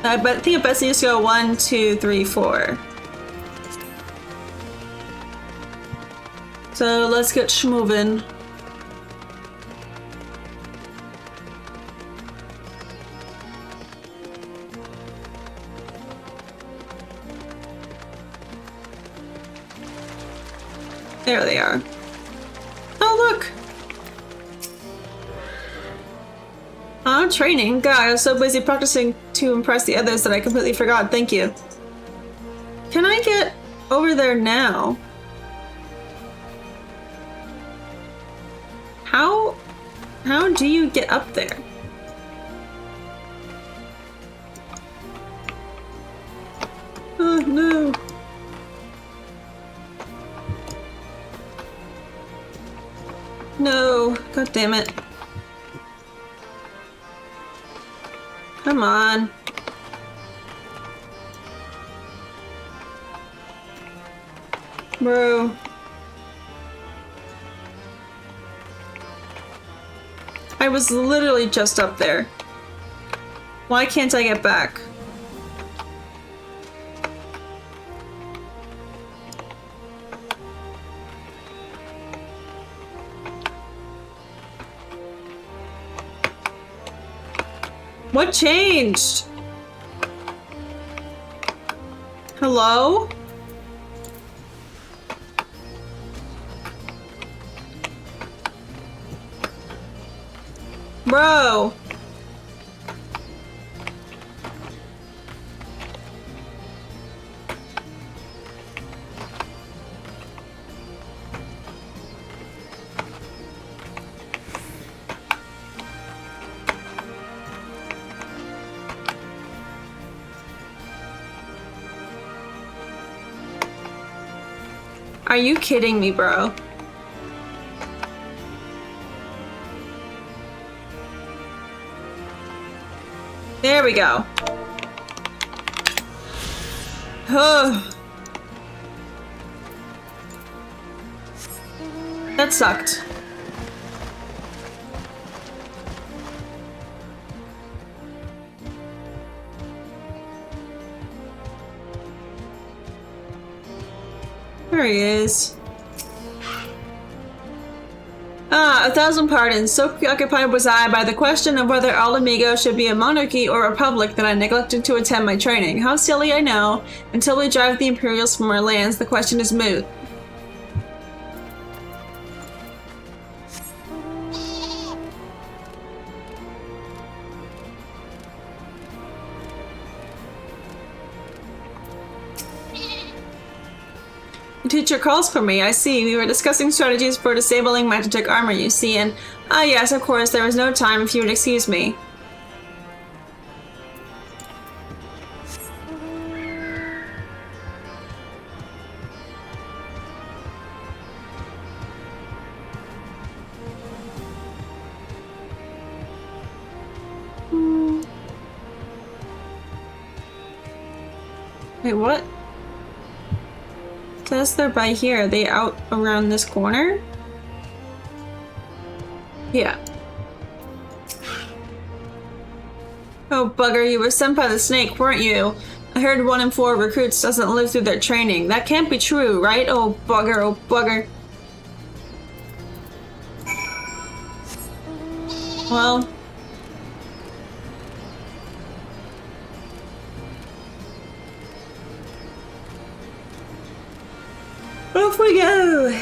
I think it best needs to go 1, 2, 3, 4. So let's get schmovin'. There they are. Oh, look! Oh, training. God, I was so busy practicing to impress the others that I completely forgot. Thank you. Can I get over there now? How do you get up there? Oh, no. No. God damn it. Come on. Bro. I was literally just up there. Why can't I get back? What changed? Hello? Bro. Are you kidding me, bro? There we go. Oh. That sucked. There he is. Ah, 1,000 pardons. So preoccupied was I by the question of whether Al Amigo should be a monarchy or a republic that I neglected to attend my training. How silly, I know. Until we drive the Imperials from our lands, the question is moot. The teacher calls for me. I see. We were discussing strategies for disabling magic armor, you see, and... Ah, yes, of course, there was no time, if you would excuse me. Wait, what? Says they're by here. Are they out around this corner? Yeah. Oh, bugger, you were sent by the snake, weren't you? I heard 1 in 4 recruits doesn't live through their training. That can't be true, right? Oh, bugger, oh, bugger. Well... off we go!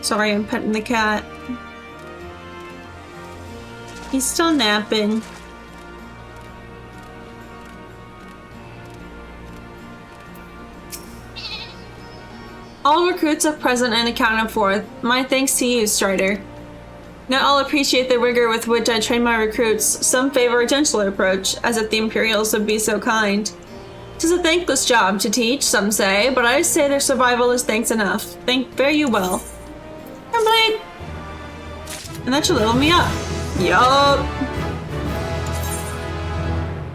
Sorry, I'm petting the cat. He's still napping. All recruits are present and accounted for. My thanks to you, Strider. Not all appreciate the rigor with which I train my recruits. Some favor a gentler approach, as if the Imperials would be so kind. 'Tis a thankless job to teach, some say, but I say their survival is thanks enough. Fare you well. Blade! And that should level me up. Yup!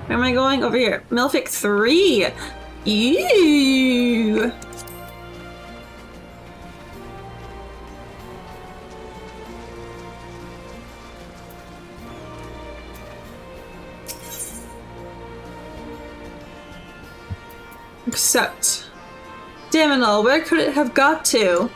Where am I going? Over here. Milfic 3! Ew! Accept. Damn it all, where could it have got to?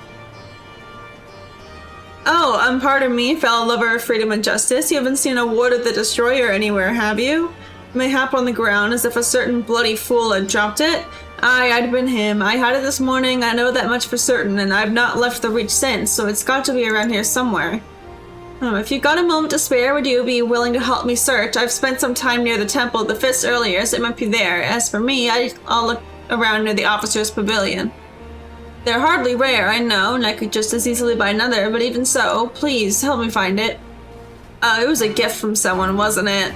Oh, pardon me, fellow lover of freedom and justice. You haven't seen a ward of the Destroyer anywhere, have you? Mayhap on the ground, as if a certain bloody fool had dropped it. Aye, I'd been him. I had it this morning, I know that much for certain, and I've not left the Reach since, so it's got to be around here somewhere. If you've got a moment to spare, would you be willing to help me search? I've spent some time near the Temple of the Fist earlier, so it might be there. As for me, I'll look around near the Officer's Pavilion. They're hardly rare, I know, and I could just as easily buy another, but even so, please, help me find it. It was a gift from someone, wasn't it?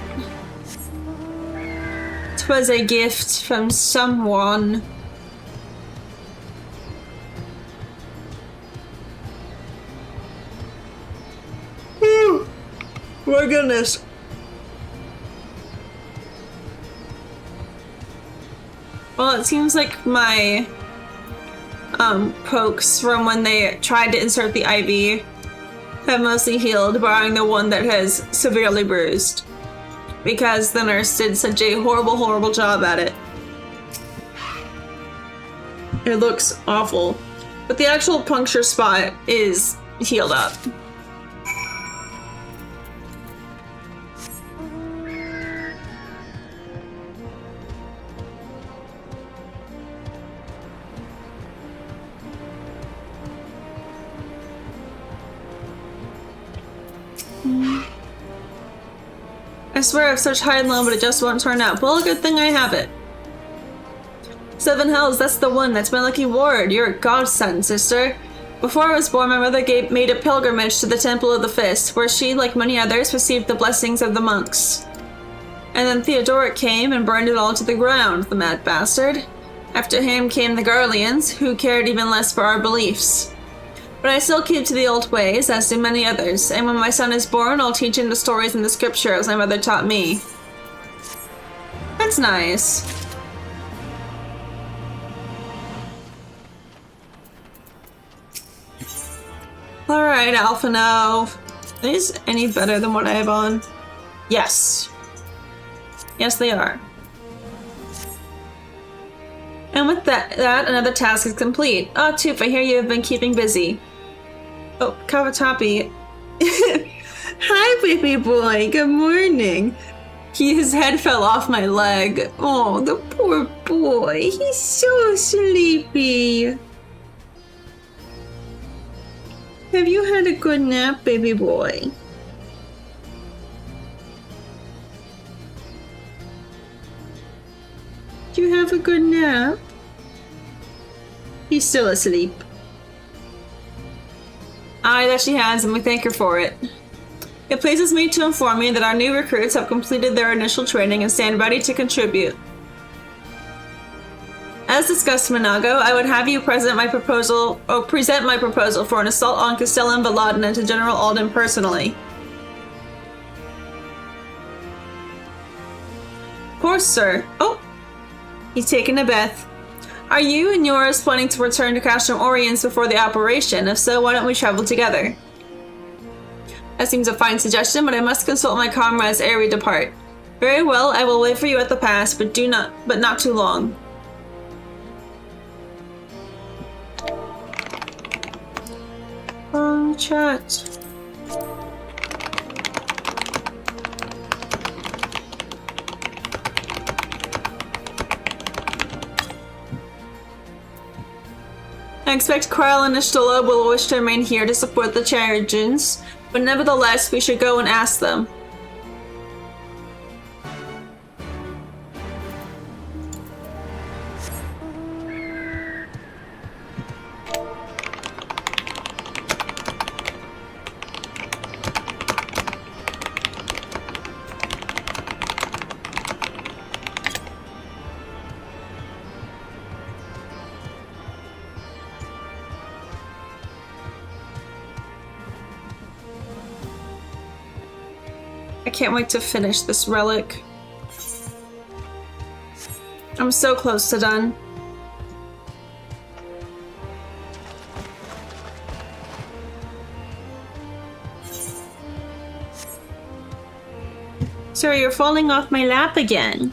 'Twas a gift from someone. My goodness. Well, it seems like my pokes from when they tried to insert the IV have mostly healed, barring the one that has severely bruised. Because the nurse did such a horrible, horrible job at it. It looks awful. But the actual puncture spot is healed up. I swear I have such high and low, but it just won't turn out. Well, good thing I have it. 7 hells, that's the one. That's my lucky ward. You're a godsend, sister. Before I was born, my mother made a pilgrimage to the Temple of the Fist, where she, like many others, received the blessings of the monks. And then Theodoric came and burned it all to the ground, the mad bastard. After him came the Garleans, who cared even less for our beliefs. But I still keep to the old ways, as do many others, and when my son is born, I'll teach him the stories in the scriptures my mother taught me. That's nice. Alright, Alphino. Are these any better than what I have on? Yes. Yes, they are. And with that, another task is complete. Oh, Toof, I hear you have been keeping busy. Oh, Kawatapi. Hi, baby boy. Good morning. His head fell off my leg. Oh, the poor boy. He's so sleepy. Have you had a good nap, baby boy? Do you have a good nap? He's still asleep. Aye, that she has, and we thank her for it. It pleases me to inform you that our new recruits have completed their initial training and stand ready to contribute. As discussed, Minago, I would have you present my proposal for an assault on Castellan Valadna to General Alden personally. Of course, sir. Oh! He's taken a bath. Are you and yours planning to return to Castrum Oriens before the operation? If so, why don't we travel together? That seems a fine suggestion, but I must consult my comrades ere we depart. Very well, I will wait for you at the pass, but not too long. Chat. I expect Kryle and Ishtola will wish to remain here to support the Chargins, but nevertheless, we should go and ask them. I can't wait to finish this relic. I'm so close to done. Sir, you're falling off my lap again.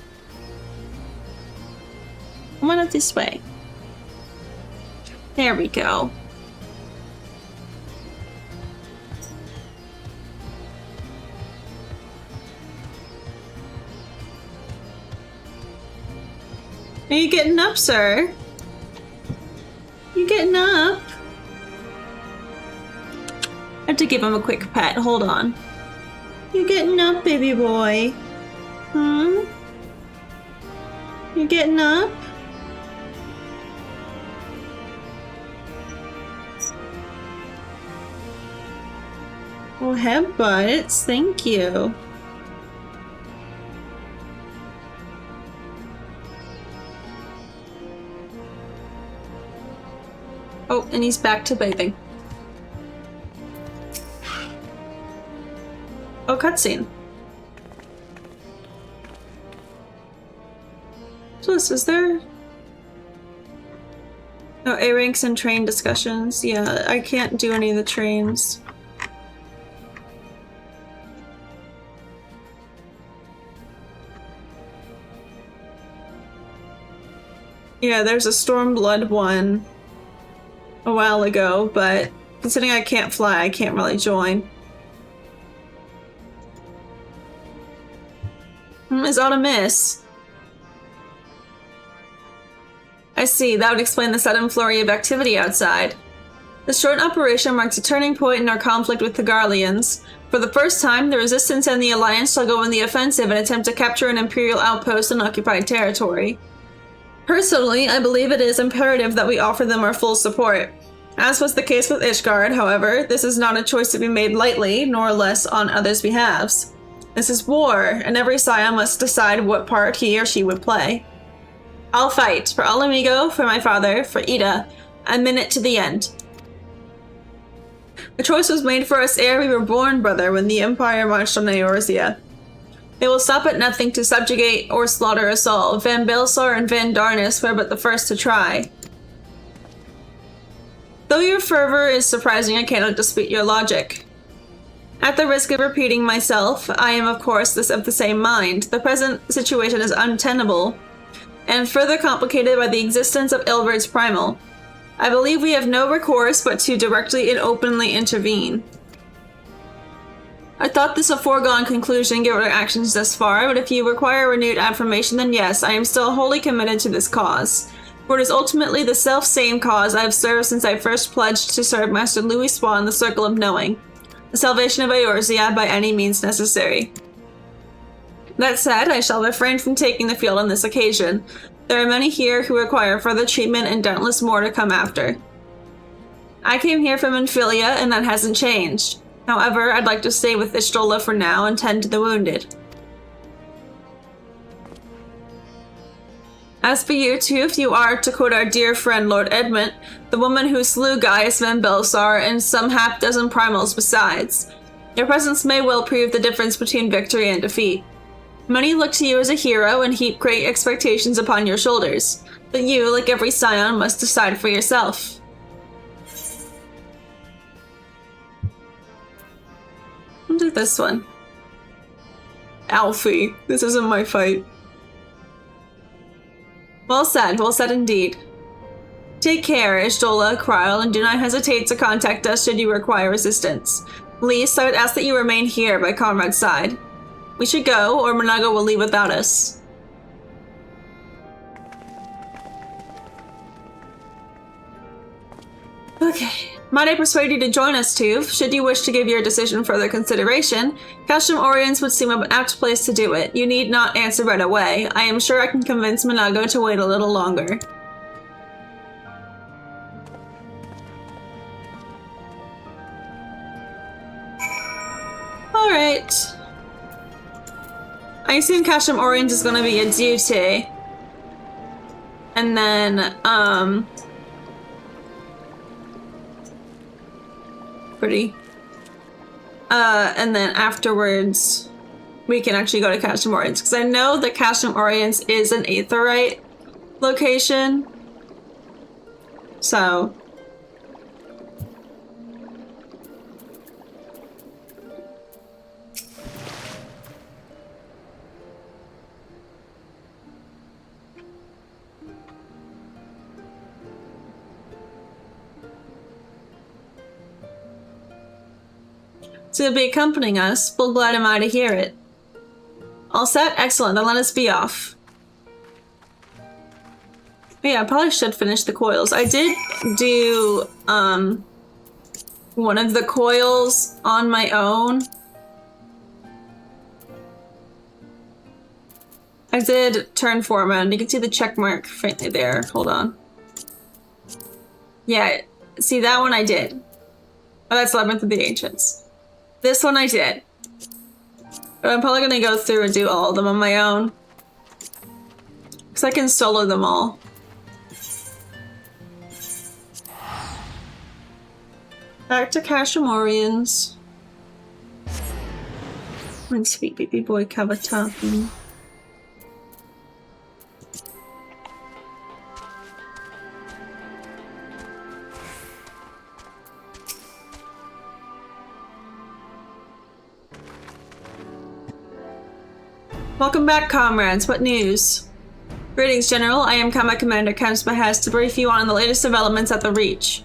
Come on up this way. There we go. Are you getting up, sir? You getting up? I have to give him a quick pet. Hold on. You getting up, baby boy? Hmm? You getting up? Oh, headbutts. Thank you. Oh, and he's back to bathing. Oh, cutscene. So this is there? Oh, A ranks and train discussions. Yeah, I can't do any of the trains. Yeah, there's a Stormblood one a while ago, but considering I can't fly, I can't really join. Is Autumn miss? I see, that would explain the sudden flurry of activity outside. This short operation marks a turning point in our conflict with the Garleans. For the first time, the Resistance and the Alliance shall go on the offensive and attempt to capture an Imperial outpost in occupied territory. Personally, I believe it is imperative that we offer them our full support. As was the case with Ishgard, however, this is not a choice to be made lightly, nor less on others' behalves. This is war, and every scion must decide what part he or she would play. I'll fight, for Alamigo, for my father, for Ida, a minute to the end. The choice was made for us ere we were born, brother, when the Empire marched on Eorzea. They will stop at nothing to subjugate or slaughter us all. Van Belsar and Van Darnus were but the first to try. Though your fervor is surprising, I cannot dispute your logic. At the risk of repeating myself, I am of course of the same mind. The present situation is untenable, and further complicated by the existence of Ilverd's Primal. I believe we have no recourse but to directly and openly intervene. I thought this a foregone conclusion given our actions thus far, but if you require renewed affirmation, then yes, I am still wholly committed to this cause. For it is ultimately the self-same cause I have served since I first pledged to serve Master Louis Swan in the Circle of Knowing. The salvation of Eorzea by any means necessary. That said, I shall refrain from taking the field on this occasion. There are many here who require further treatment and doubtless more to come after. I came here from Infilia, and that hasn't changed. However, I'd like to stay with Ishtola for now and tend to the wounded. As for you, Tooth, you are, to quote our dear friend Lord Edmund, the woman who slew Gaius Van Belsar and some half-dozen primals besides. Your presence may well prove the difference between victory and defeat. Many look to you as a hero and heap great expectations upon your shoulders, but you, like every scion, must decide for yourself. I'll do this one. Alfie, this isn't my fight. Well said indeed. Take care, Ishtola, Kryl, and do not hesitate to contact us should you require assistance. Least, I would ask that you remain here by Comrade's side. We should go, or Monago will leave without us. Okay. Might I persuade you to join us, Tuve? Should you wish to give your decision further consideration, Castrum Oriens would seem an apt place to do it. You need not answer right away. I am sure I can convince Monago to wait a little longer. Alright. I assume Castrum Oriens is gonna be a duty. And then, pretty. And then afterwards, we can actually go to Castrum Orients, because I know that Castrum Orients is an aetheryte location. So to be accompanying us. Full glad am I to hear it. All set? Excellent, then let us be off. Yeah, I probably should finish the coils. I did do, one of the coils on my own. I did turn foreman. You can see the check mark faintly there. Hold on. Yeah, see that one I did. Oh, that's Labyrinth of the Ancients. This one I did. But I'm probably gonna go through and do all of them on my own. Because I can solo them all. Back to Castrum Orients. My sweet baby boy Kavataki. Welcome back, comrades. What news? Greetings, General. I am Combat Commander Kemps Behest to brief you on the latest developments at the Reach.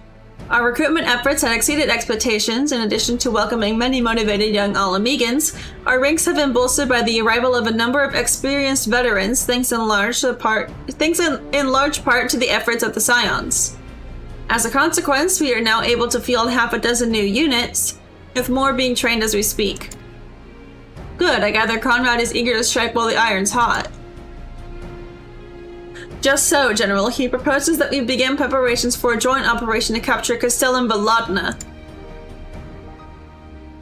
Our recruitment efforts have exceeded expectations. In addition to welcoming many motivated young Alamegans, our ranks have been bolstered by the arrival of a number of experienced veterans, thanks in large part to the efforts of the Scions. As a consequence, we are now able to field half a dozen new units, with more being trained as we speak. Good, I gather Conrad is eager to strike while the iron's hot. Just so, General. He proposes that we begin preparations for a joint operation to capture Castellum Volodna.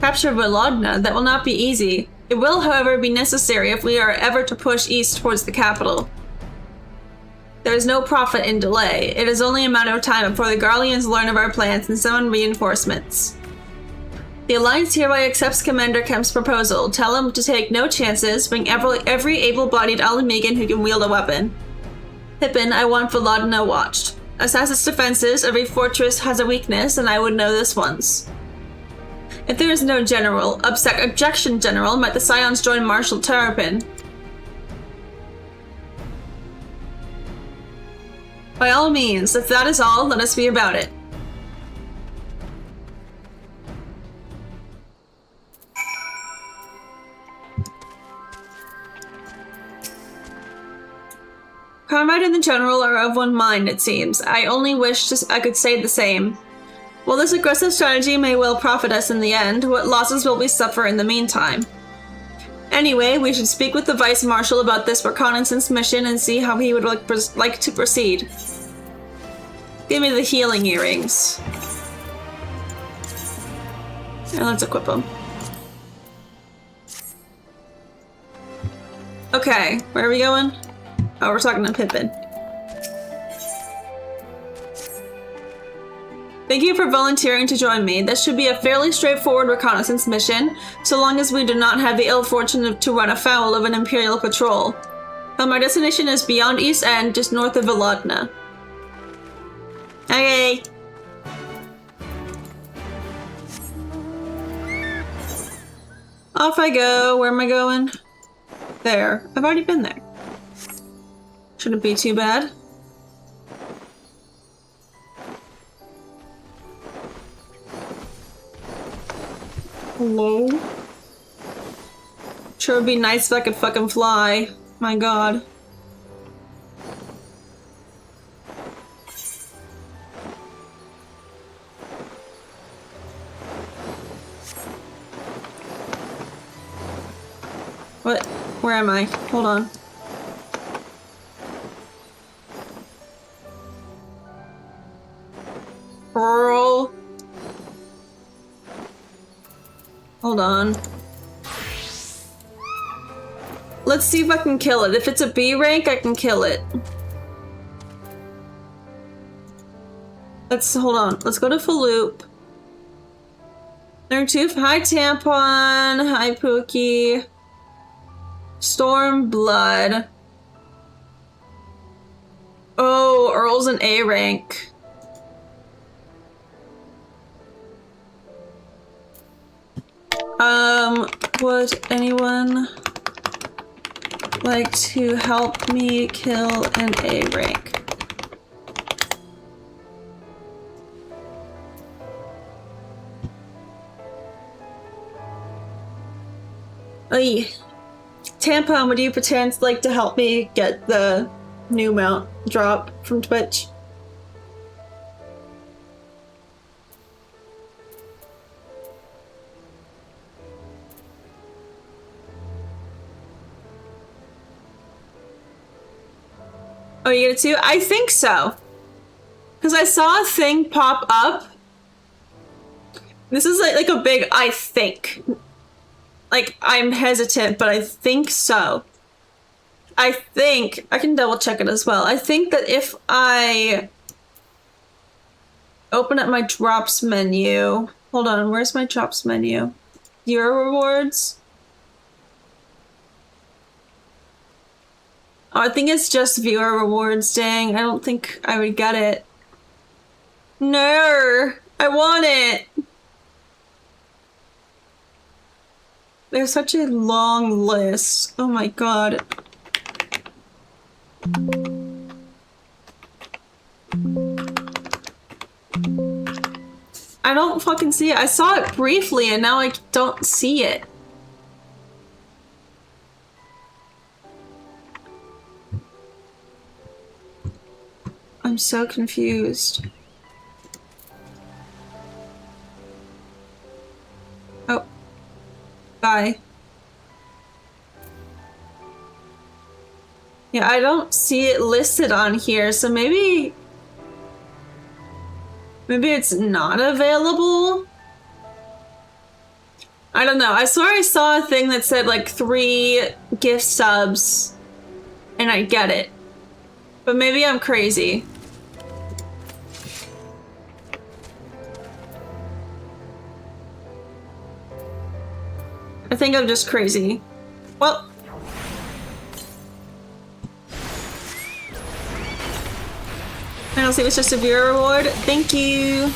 Capture Volodna? That will not be easy. It will, however, be necessary if we are ever to push east towards the capital. There is no profit in delay. It is only a matter of time before the Garleans learn of our plans and summon reinforcements. The Alliance hereby accepts Commander Kemp's proposal. Tell him to take no chances, bring every able-bodied Alamegan who can wield a weapon. Pippin, I want Volodna watched. Assess its defenses. Every fortress has a weakness, and I would know this one's. If there is no objection, General, might the Scions join Marshal Terrapin? By all means, if that is all, let us be about it. Conrad and the General are of one mind, it seems. I only wish I could say the same. While this aggressive strategy may well profit us in the end, what losses will we suffer in the meantime? Anyway, we should speak with the Vice Marshal about this reconnaissance mission and see how he would like to proceed. Give me the healing earrings. And let's equip them. Okay, where are we going? Oh, we're talking to Pippin. Thank you for volunteering to join me. This should be a fairly straightforward reconnaissance mission, so long as we do not have the ill fortune to run afoul of an Imperial patrol. My destination is beyond East End, just north of Volodna. Okay. Off I go. Where am I going? There. I've already been there. Shouldn't be too bad. Hello? Sure would be nice if I could fucking fly. My god. What? Where am I? Hold on. Girl. Hold on. Let's see if I can kill it. If it's a B rank, I can kill it. Hold on. Let's go to Faloop. Learn 2. Hi, Tampon. Hi, Pookie. Stormblood. Oh, Earl's an A rank. Would anyone like to help me kill an A rank? Oy. Tampon, would you pretend like to help me get the new mount drop from Twitch? Oh, you get it too? I think so. Because I saw a thing pop up. This is like a big I think. Like, I'm hesitant, but I think so. I think, I can double check it as well. I think that if I open up my drops menu, hold on, where's my drops menu? Viewer rewards? Oh, I think it's just viewer rewards, dang. I don't think I would get it. No, I want it. There's such a long list. Oh my god. I don't fucking see it. I saw it briefly and now I don't see it. I'm so confused. Oh. Bye. Yeah, I don't see it listed on here, so maybe it's not available? I don't know. I swear I saw a thing that said like 3 gift subs and I get it. But maybe I'm crazy. I think I'm just crazy. Well. I don't see it's just a viewer reward. Thank you.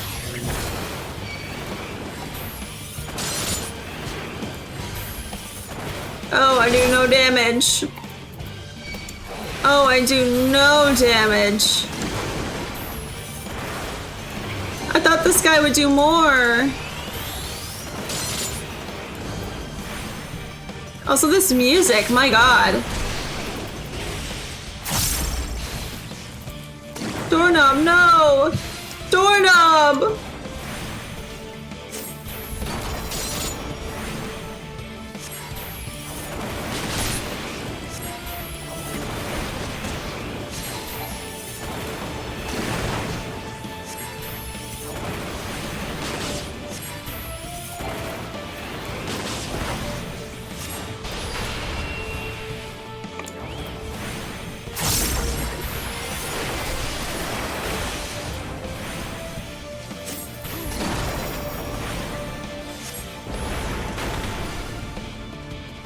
Oh, I do no damage. Oh, I do no damage. I thought this guy would do more. Also, this music, my god. Doorknob, no! Doorknob!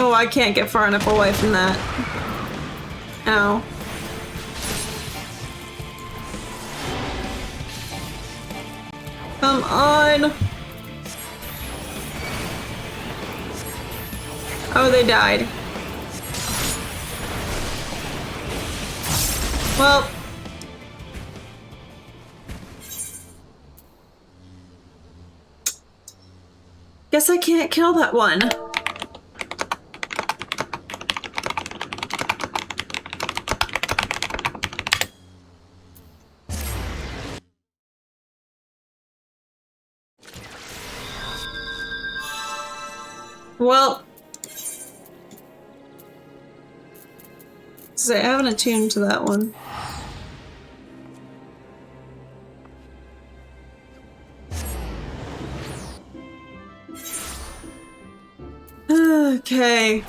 Oh, I can't get far enough away from that. Ow. Come on! Oh, they died. Well. Guess I can't kill that one. Well, so I haven't attuned to that one. Okay.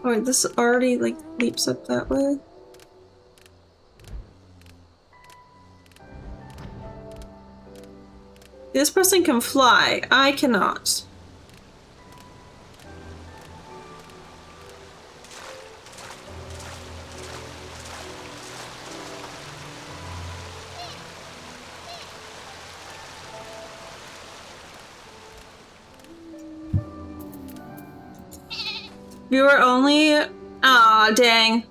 Oh, wait, this already, like, leaps up that way? This person can fly. I cannot. Viewer only. Ah, dang.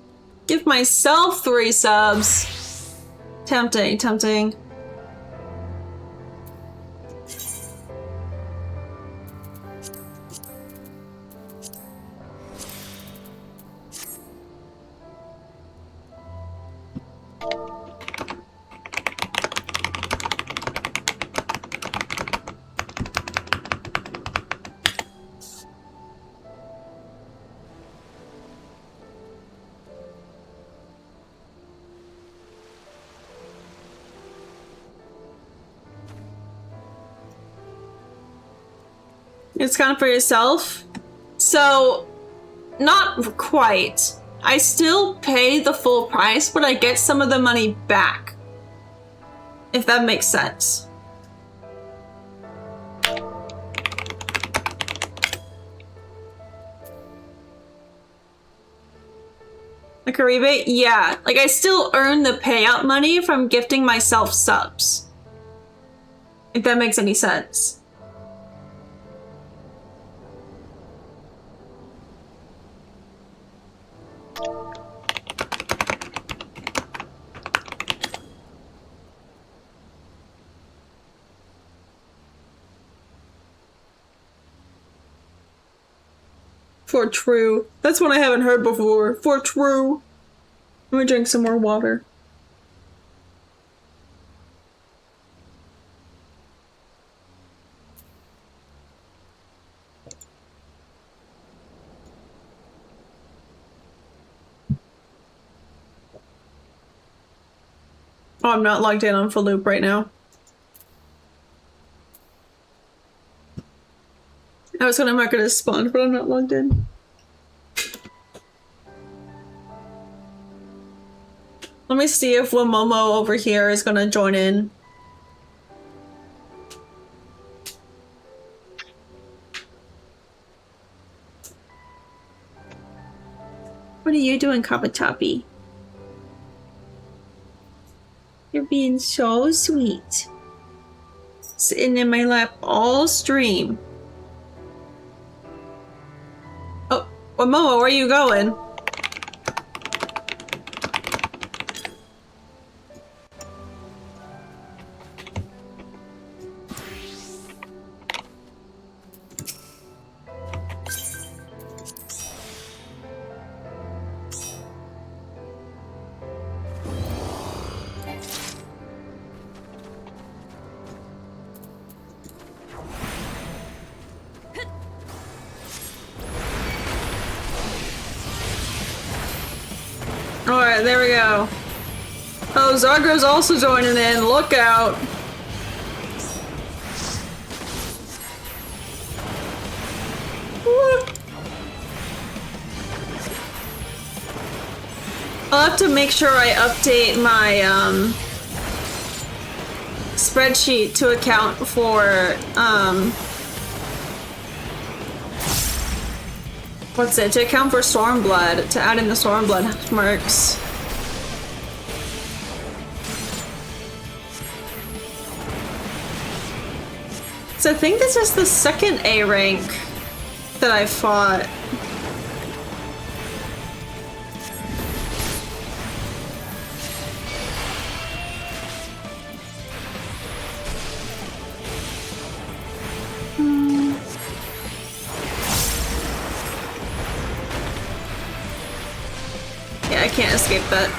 Give myself 3 subs. Tempting, tempting. It's kind of for yourself. So, not quite. I still pay the full price, but I get some of the money back. If that makes sense. Like a rebate? Yeah. Like I still earn the payout money from gifting myself subs. If that makes any sense. For true. That's one I haven't heard before. For true. Let me drink some more water. Oh, I'm not logged in on full loop right now. I was gonna mark it as spawned, but I'm not logged in. Let me see if Wamomo over here is gonna join in. What are you doing, Kabatapi? You're being so sweet. Sitting in my lap all stream. Oh, Wamomo, where are you going? Alright, there we go. Oh, Zargo's also joining in. Look out. I'll have to make sure I update my spreadsheet to account for what's it? To account for Stormblood, to add in the Stormblood mercs. So I think this is the second A rank that I fought. I can't escape that.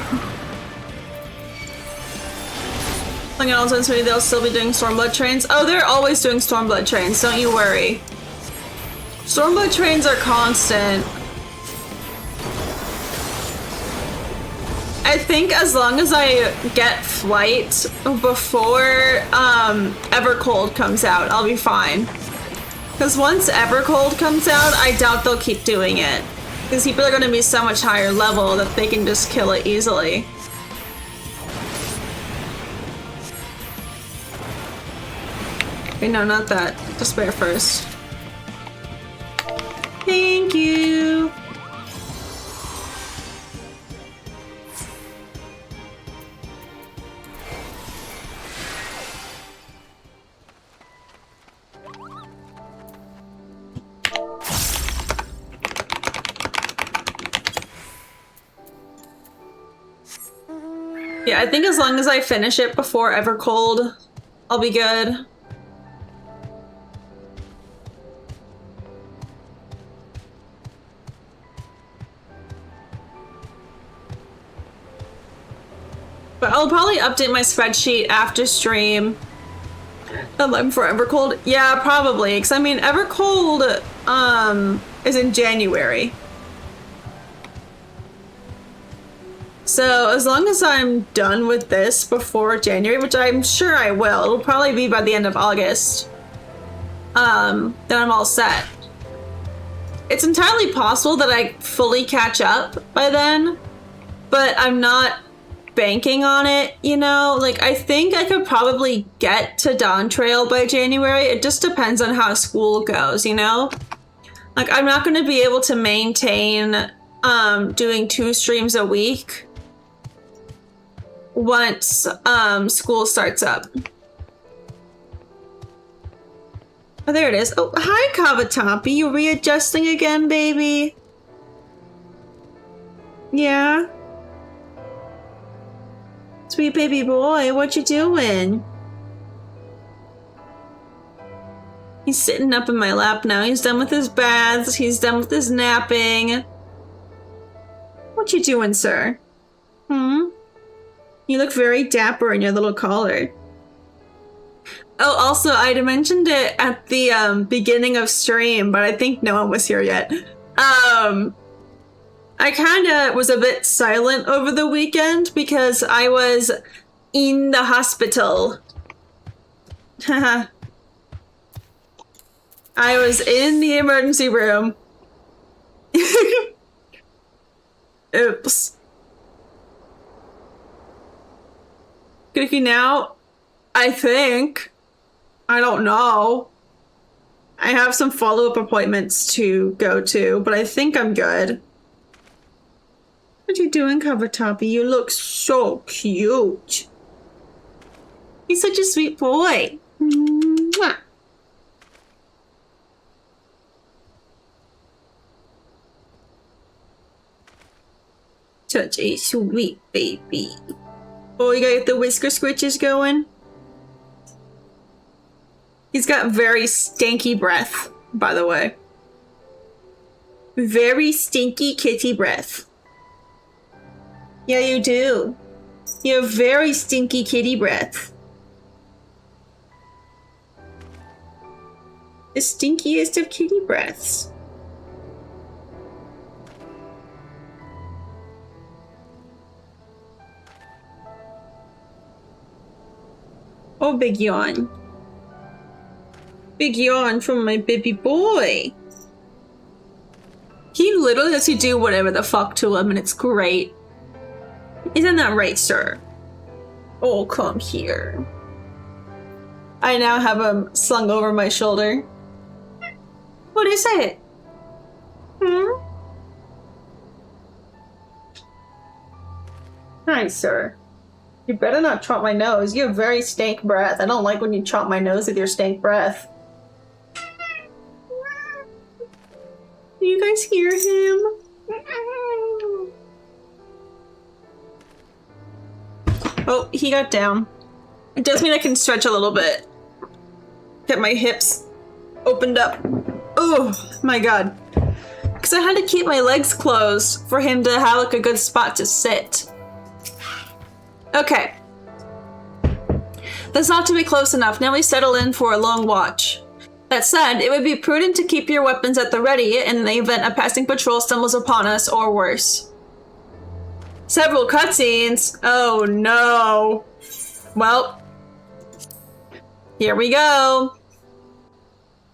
Like in all times, maybe they'll still be doing Stormblood trains. Oh, they're always doing Stormblood trains, don't you worry. Stormblood trains are constant. I think as long as I get flight before Evercold comes out, I'll be fine. Because once Evercold comes out, I doubt they'll keep doing it. These people are going to be so much higher level that they can just kill it easily. Okay, no, not that. Despair first. Thank you. Yeah, I think as long as I finish it before Evercold, I'll be good. But I'll probably update my spreadsheet after stream. For Evercold? Yeah, probably. Because I mean, Evercold is in January. So as long as I'm done with this before January, which I'm sure I will, it'll probably be by the end of August, then I'm all set. It's entirely possible that I fully catch up by then, but I'm not banking on it, you know? Like, I think I could probably get to Dawn Trail by January. It just depends on how school goes, you know? Like, I'm not going to be able to maintain doing 2 streams a week once school starts up. Oh, there it is. Oh, hi, Kawatapi. You readjusting again, baby? Yeah? Sweet baby boy, what you doing? He's sitting up in my lap now. He's done with his baths. He's done with his napping. What you doing, sir? You look very dapper in your little collar. Oh, also, I'd mentioned it at the beginning of stream, but I think no one was here yet. I kind of was a bit silent over the weekend because I was in the hospital. Haha. I was in the emergency room. Oops. Good now, I think. I don't know. I have some follow-up appointments to go to, but I think I'm good. What you doing, Kawatapi? You look so cute. He's such a sweet boy. Mwah. Such a sweet baby. Oh, you got the whisker squitches going? He's got very stanky breath, by the way. Very stinky kitty breath. Yeah, you do. You have very stinky kitty breath. The stinkiest of kitty breaths. Oh, big yawn. Big yawn from my baby boy. He literally lets you do whatever the fuck to him, and it's great. Isn't that right, sir? Oh, come here. I now have him slung over my shoulder. What is it? Hi, sir. You better not chomp my nose. You have very stank breath. I don't like when you chomp my nose with your stank breath. Do you guys hear him? Oh, he got down. It does mean I can stretch a little bit. Get my hips opened up. Oh my god. Because I had to keep my legs closed for him to have like a good spot to sit. Okay. That's not to be close enough. Now we settle in for a long watch. That said, it would be prudent to keep your weapons at the ready in the event a passing patrol stumbles upon us or worse. Several cutscenes? Oh no. Well, here we go.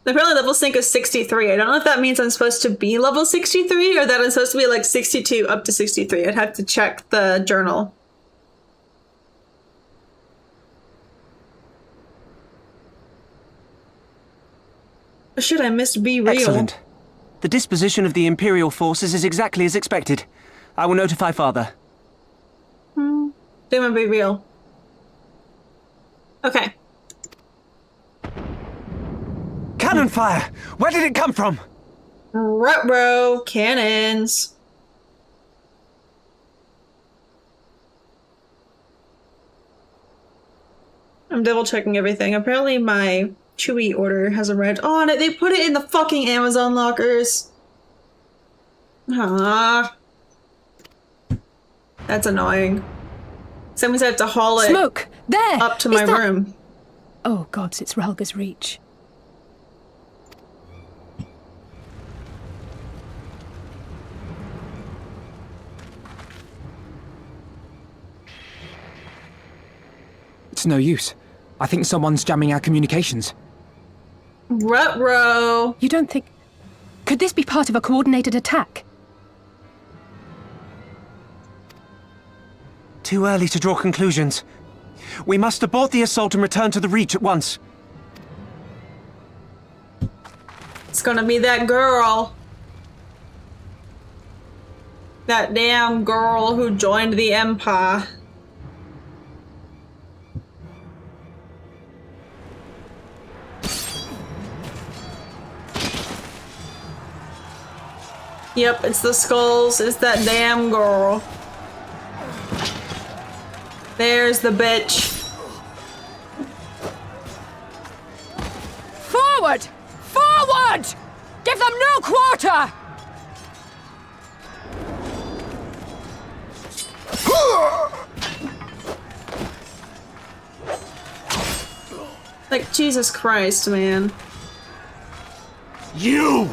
Apparently level sync is 63. I don't know if that means I'm supposed to be level 63 or that I'm supposed to be like 62 up to 63. I'd have to check the journal. Oh, shit, I missed Be Real. Excellent. The disposition of the Imperial forces is exactly as expected. I will notify Father. Do my Be Real. Okay. Cannon fire! Where did it come from? Ruh-roh, cannons. I'm double checking everything. Apparently my Chewy order has arrived. Oh, and they put it in the fucking Amazon lockers. Ah. That's annoying. Someone's have to haul it Smoke! There! up to my room. Oh, gods, it's Relga's Reach. It's no use. I think someone's jamming our communications. Ruh-roh. You don't think... Could this be part of a coordinated attack? Too early to draw conclusions. We must abort the assault and return to the Reach at once. It's gonna be that girl. That damn girl who joined the Empire. Yep, it's the skulls. It's that damn girl. There's the bitch. Forward! Forward! Give them no quarter! Like, Jesus Christ, man. You!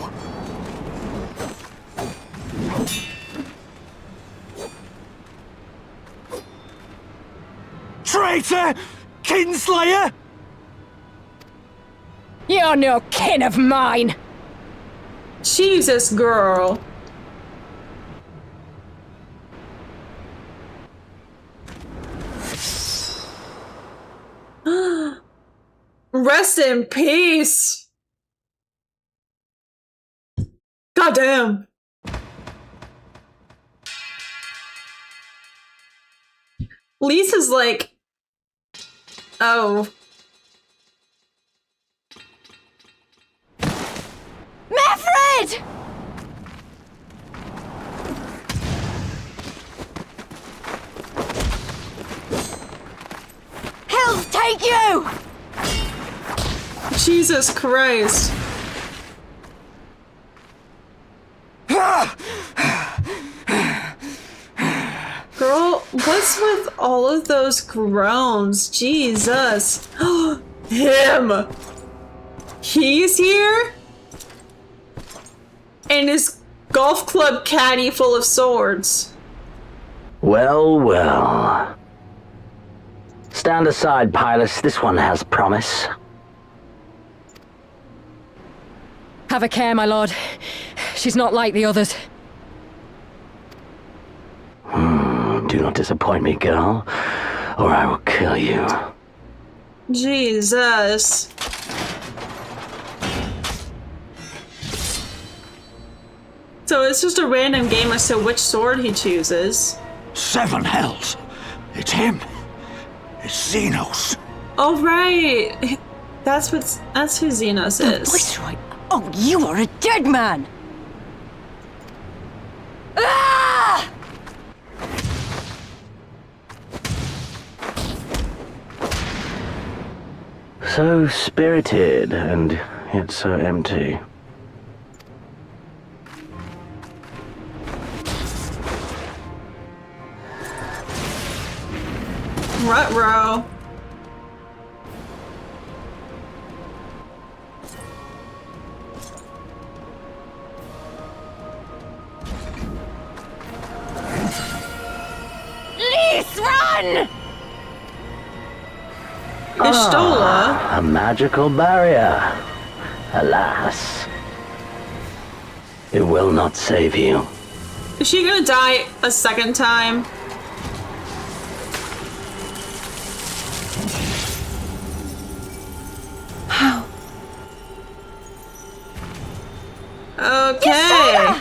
Traitor! Kinslayer! You're no kin of mine! Jesus, girl. Rest in peace. Goddamn. Lisa's like, oh. Mavrid! Hell take you! Jesus Christ. Girl, what's with all of those groans? Jesus. Him. He's here? And his golf club caddy full of swords. Well, well. Stand aside, Pilus. This one has promise. Have a care, my lord. She's not like the others. Do not disappoint me, girl, or I will kill you. Jesus. So it's just a random game as to which sword he chooses. 7 hells. It's him. It's Xenos. Oh right. That's who Xenos is. Viceroy! Oh, you are a dead man! Ah! So spirited and yet so empty. Ruh-roh. Please run! Ishtola. A magical barrier. Alas, it will not save you. Is she gonna die a second time? How? Okay.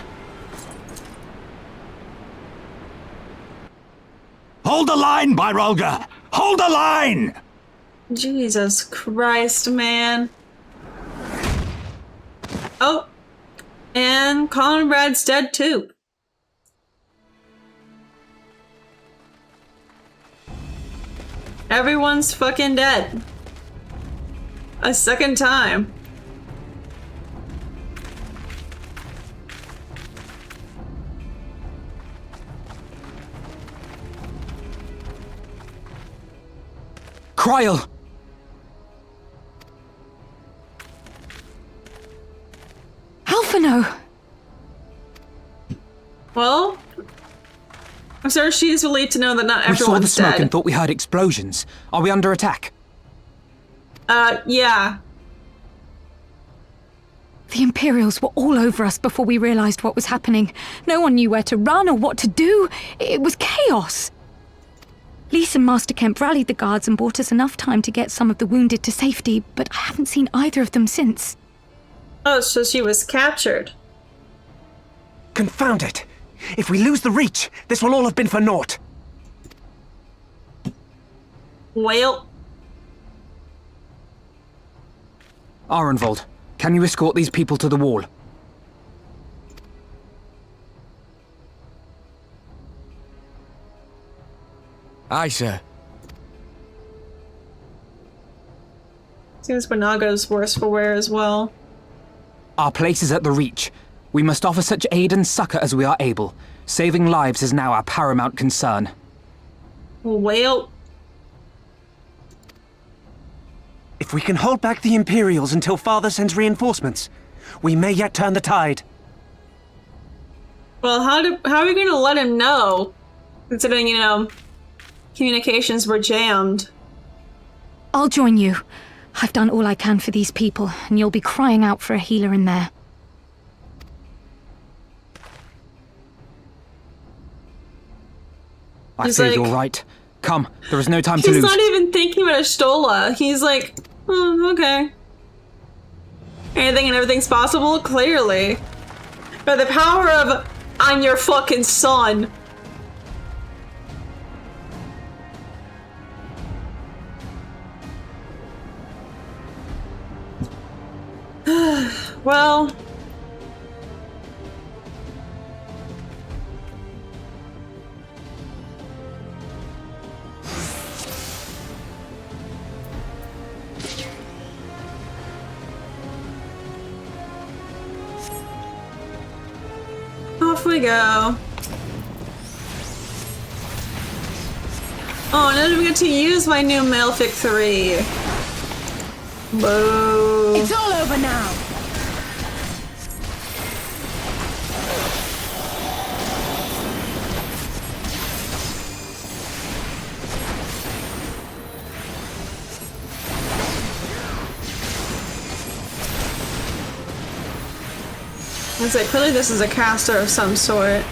Hold the line, Byrolga! Hold the line! Jesus Christ, man. Oh. And Conrad's dead too. Everyone's fucking dead. A second time. Kryl! Alphino! Well, I'm sorry she's relieved to know that not We saw the everyone's smoke dead. and thought we heard explosions. Are we under attack? Yeah. The Imperials were all over us before we realized what was happening. No one knew where to run or what to do. It was chaos. Lise and Master Kemp rallied the guards and bought us enough time to get some of the wounded to safety, but I haven't seen either of them since. Oh, so she was captured. Confound it! If we lose the Reach, this will all have been for naught. Well, Arenvold, can you escort these people to the wall? Aye, sir. seems Bonaga's worse for wear as well. Our place is at the Reach. We must offer such aid and succor as we are able. Saving lives is now our paramount concern. Well, If we can hold back the Imperials until Father sends reinforcements, we may yet turn the tide. well, how are we going to let him know? Considering, you know, communications were jammed. I'll join you. I've done all I can for these people, and you'll be crying out for a healer in there. I He's fear like- you're right. Come, there is no time to He's lose. not even thinking about Ashtola. He's like, oh, okay. Anything and everything's possible? Clearly. By the power of I'm your fucking son. Well, off we go. Oh, and I didn't get to use my new Malefic 3. Boo. It's all over now! It's like, clearly this is a caster of some sort.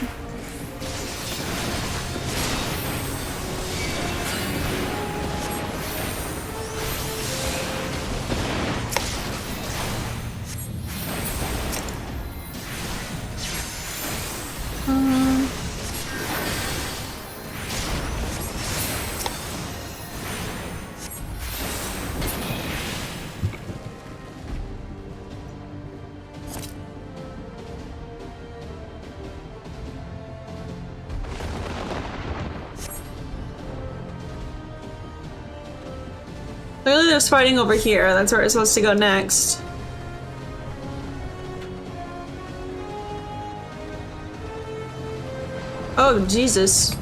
Clearly there's fighting over here. That's where it's supposed to go next. Oh, Jesus.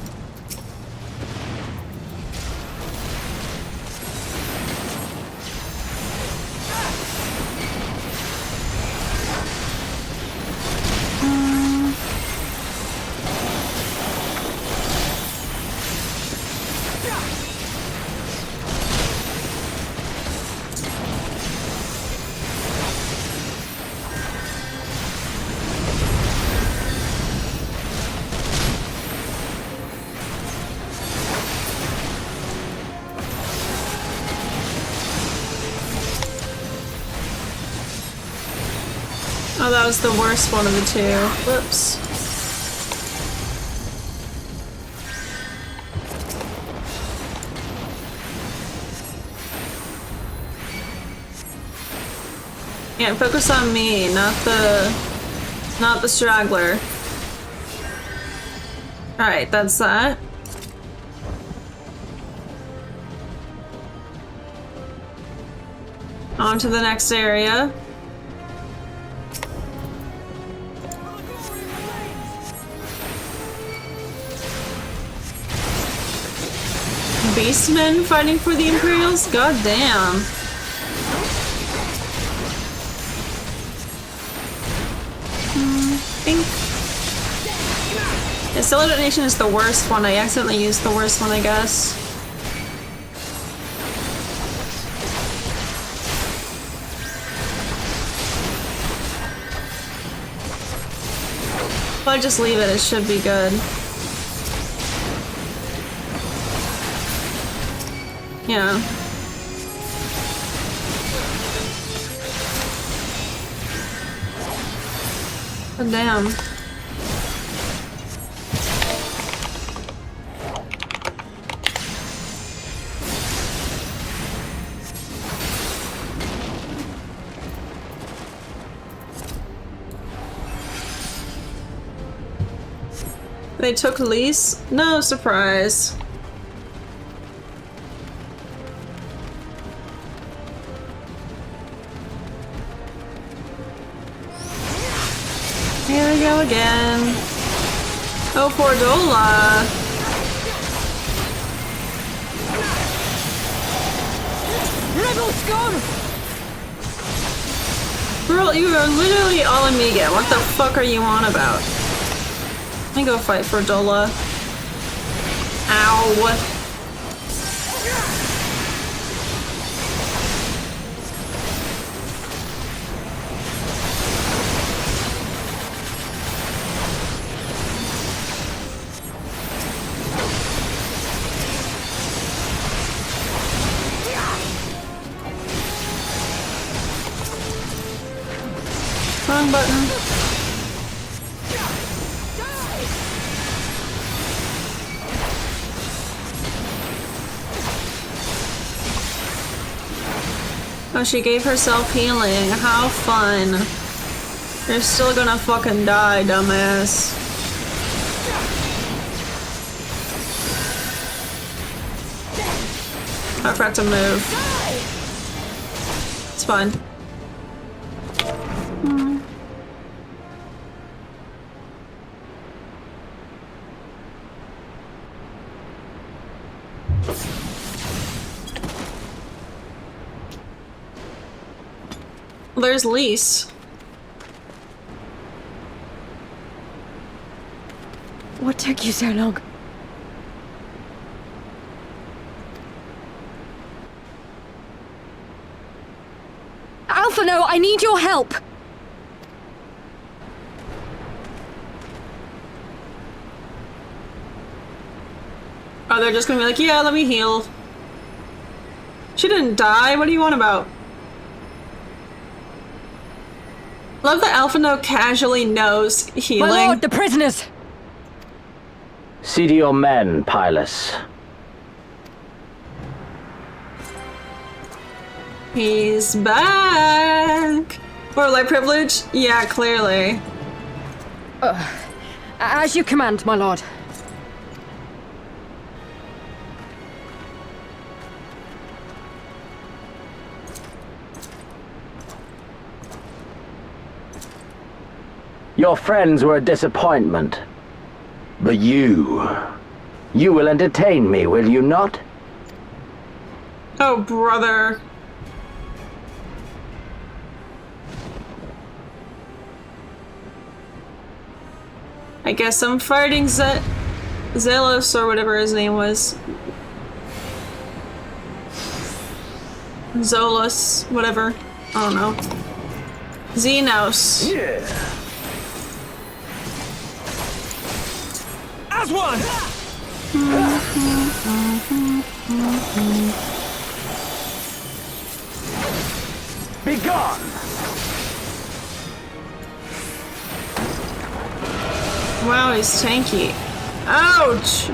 Oh, that was the worst one of the two. Whoops. Yeah, focus on me, not the straggler. Alright, that's that. On to the next area. Beastmen fighting for the Imperials? God damn. Yeah, Solar Detonation is the worst one. I accidentally used the worst one, I guess. If I just leave it, it should be good. Yeah. Oh, damn. They took Lise? No surprise. Here we go again. Oh, poor Dola. Rebel scum! Girl, you are literally all Amiga. What the fuck are you on about? Let me go fight for Dola. Ow. Wrong button. Oh, she gave herself healing. How fun. You're still gonna fucking die, dumbass. I forgot to move. It's fine. There's Lise. What took you so long? Alpha, no, I need your help! Oh, they're just gonna be like, yeah, let me heal. She didn't die, what do you want about? Love that Alpha No casually knows healing. My lord, the prisoners! See to your men, Pylus. He's back! For light privilege? Yeah, clearly. As you command, my lord. Your friends were a disappointment. But you will entertain me, will you not? Oh, brother. I guess I'm fighting Zelos or whatever his name was. Zolos, whatever. I don't know. Xenos. Yeah. As one! Be gone! wow, he's tanky. Ouch!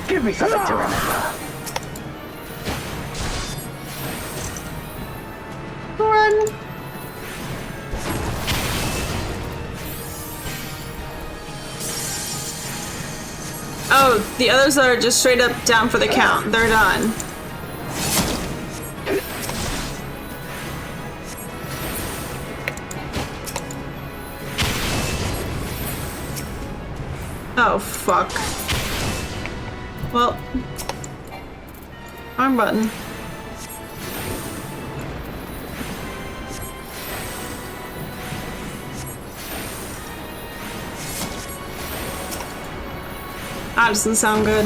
Give me something to remember. Run! Oh, the others are just straight up down for the count. They're done. Oh, fuck. Well, arm button. That doesn't sound good.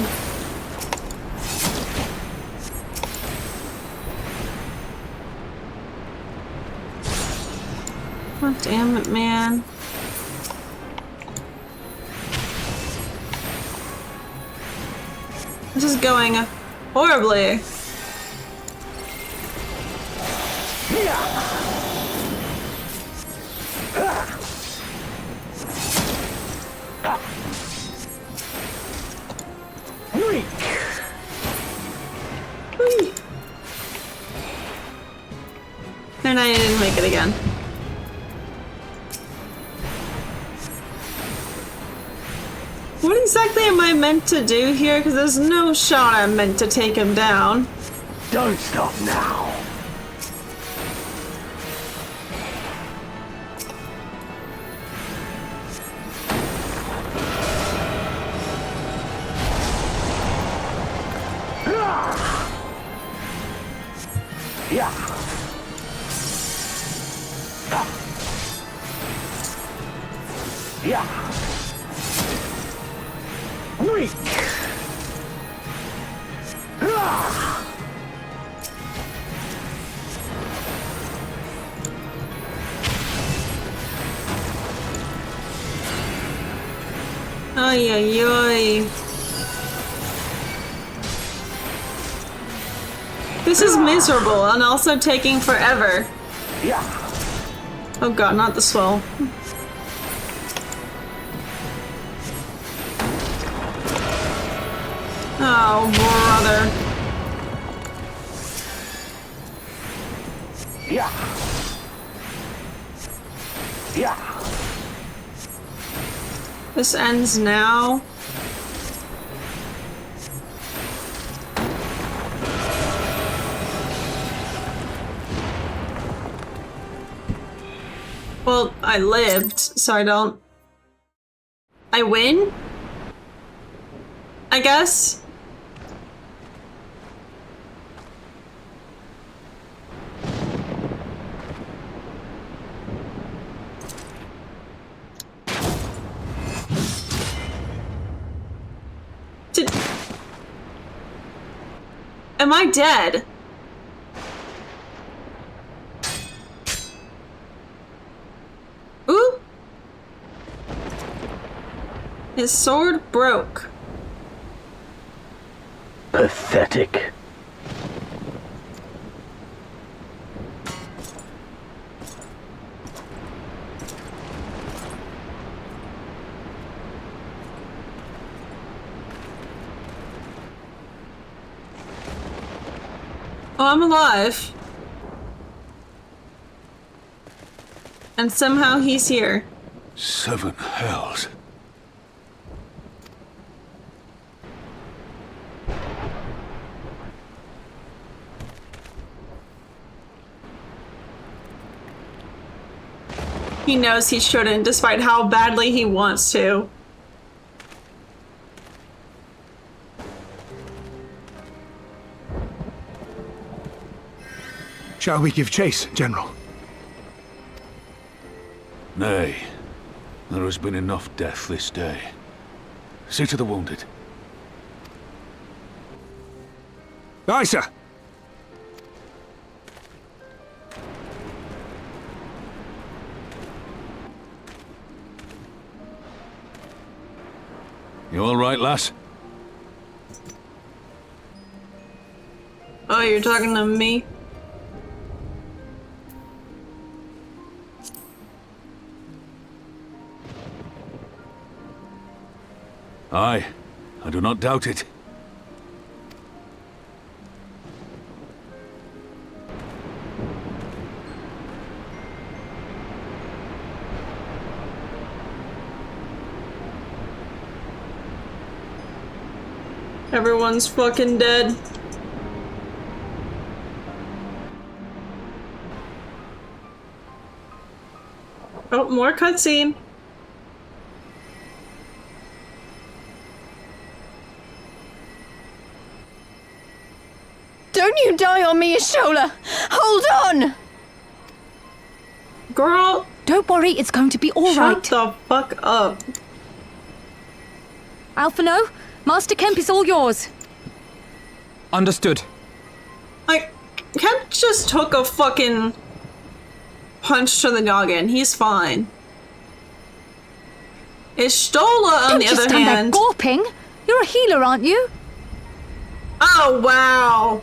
Oh, damn it, man. This is going horribly. And I didn't make it again. What exactly am I meant to do here? Because there's no shot I'm meant to take him down. Don't stop now. Yeah. Yeah. Weak. Ay, ay, ay. This is miserable and also taking forever. Yeah. Oh god, not the swell. Oh, brother. Yeah. Yeah. This ends now. Well, I lived, so I don't... I win? I guess? Am I dead? Ooh! His sword broke. Pathetic. Oh, I'm alive. And somehow he's here. 7 hells. He knows he shouldn't, despite how badly he wants to. Shall we give chase, General? Nay. There has been enough death this day. See to the wounded. Aye, sir. You all right, lass? Oh, you're talking to me? Aye, I do not doubt it. Everyone's fucking dead. Oh, more cutscene. Don't you die on me, Ashola! Hold on! Girl, Don't worry, it's going to be all shut right. the fuck up. Alphino, Master Kemp is all yours. Understood. Like, Kemp just took a fucking punch to the noggin. He's fine. Ishtola, on Don't the just other stand hand. there gawping. You're a healer, aren't you? Oh, wow.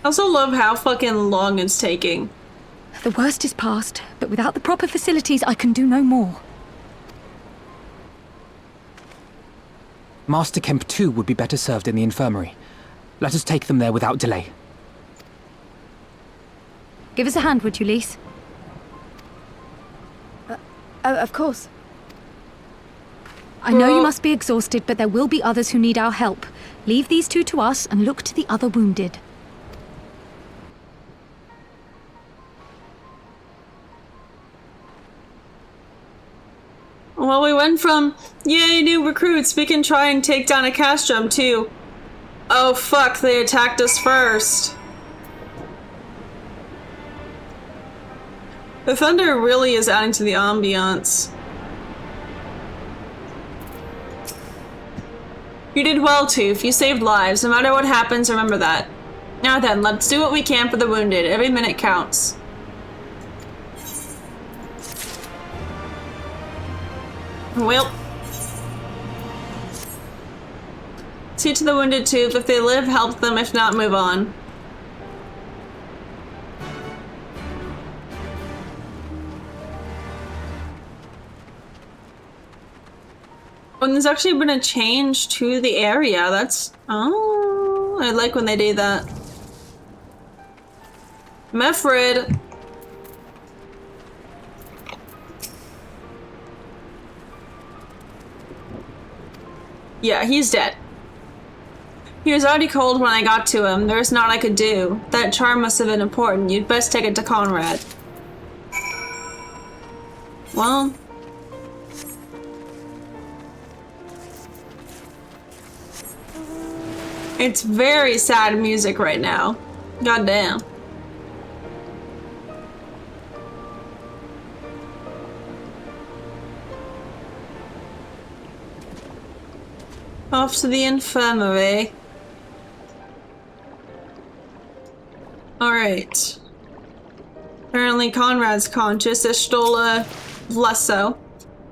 I also love how fucking long it's taking. The worst is past, but without the proper facilities, I can do no more. Master Kemp too would be better served in the infirmary. Let us take them there without delay. Give us a hand, would you, Lise? Of course. I know you must be exhausted, but there will be others who need our help. Leave these two to us and look to the other wounded. Well, we went from, yay, new recruits, we can try and take down a castrum, to, oh fuck, they attacked us first. The thunder really is adding to the ambiance. You did well, Tooth. You saved lives. No matter what happens, remember that. Now then, let's do what we can for the wounded. Every minute counts. Well. See to the wounded, Tooth. If they live, help them. If not, move on. And there's actually been a change to the area. That's... Oh, I like when they do that. Mefrid. Yeah, he's dead. He was already cold when I got to him. There's naught I could do. That charm must have been important. You'd best take it to Conrad. Well... It's very sad music right now. Goddamn. Off to the infirmary. Alright. Apparently Conrad's conscious, Ishtola less so.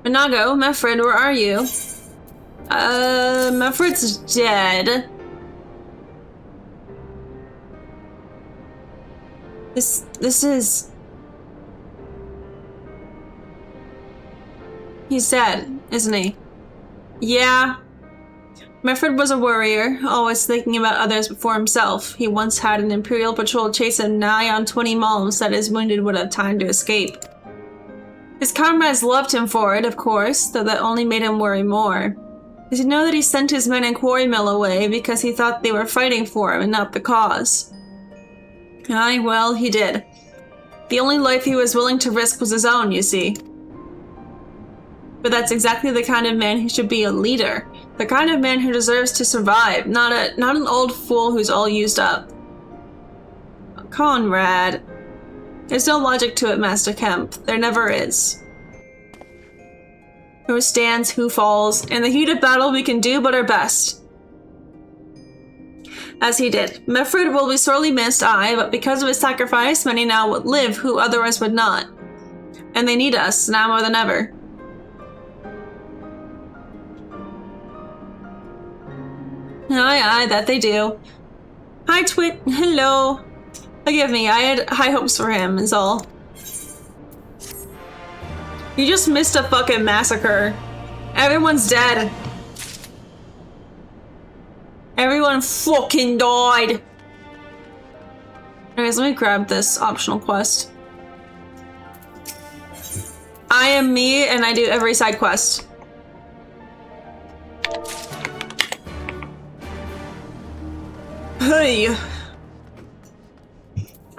Minago, Mefrid, where are you? Mefrid's dead. This is... He's dead, isn't he? Yeah. Mefrid was a warrior, always thinking about others before himself. He once had an Imperial patrol chase him nigh on 20 miles that his wounded would have time to escape. His comrades loved him for it, of course, though that only made him worry more. Did you know that he sent his men in Quarry Mill away because he thought they were fighting for him and not the cause? Aye, well, he did. The only life he was willing to risk was his own, you see. But that's exactly the kind of man who should be a leader. The kind of man who deserves to survive, not an old fool who's all used up. Conrad. There's no logic to it, Master Kemp. There never is. Who stands, who falls. In the heat of battle, we can do but our best. as he did. Meffred will be sorely missed, aye, but because of his sacrifice, many now will live who otherwise would not. And they need us, now more than ever. Aye, aye, that they do. Hi, Twit. Hello. Forgive me, I had high hopes for him, is all. You just missed a fucking massacre. Everyone's dead. Everyone fucking died. Anyways, let me grab this optional quest. I am me, and I do every side quest. Hey. I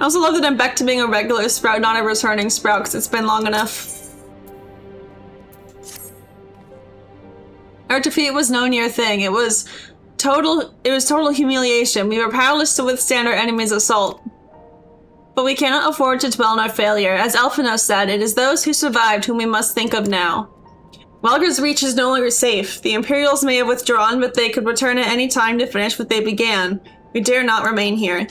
also love that I'm back to being a regular Sprout, not a returning Sprout, because it's been long enough. Our defeat was no near thing. It was total humiliation. We were powerless to withstand our enemy's assault. But we cannot afford to dwell on our failure. As Alphinaud said, it is those who survived whom we must think of now. Welger's Reach is no longer safe. The Imperials may have withdrawn, but they could return at any time to finish what they began. We dare not remain here.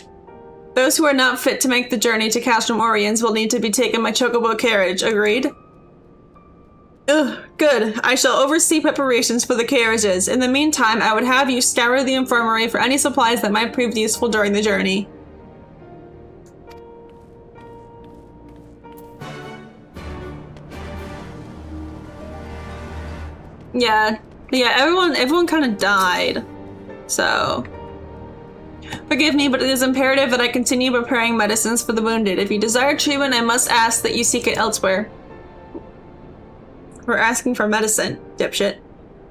Those who are not fit to make the journey to Castrum Oriens will need to be taken by Chocobo carriage. Agreed? Ugh, good. I shall oversee preparations for the carriages. In the meantime, I would have you scour the infirmary for any supplies that might prove useful during the journey. Yeah, everyone kind of died. So, forgive me, but it is imperative that I continue preparing medicines for the wounded. If you desire treatment, I must ask that you seek it elsewhere. We're asking for medicine, dipshit.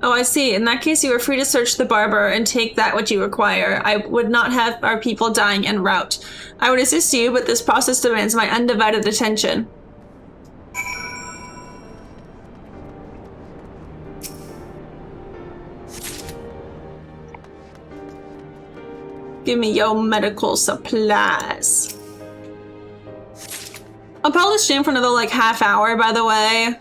Oh, I see. In that case, you are free to search the barber and take that which you require. I would not have our people dying en route. I would assist you, but this process demands my undivided attention. Give me your medical supplies. I'll probably stream for another like half hour, by the way.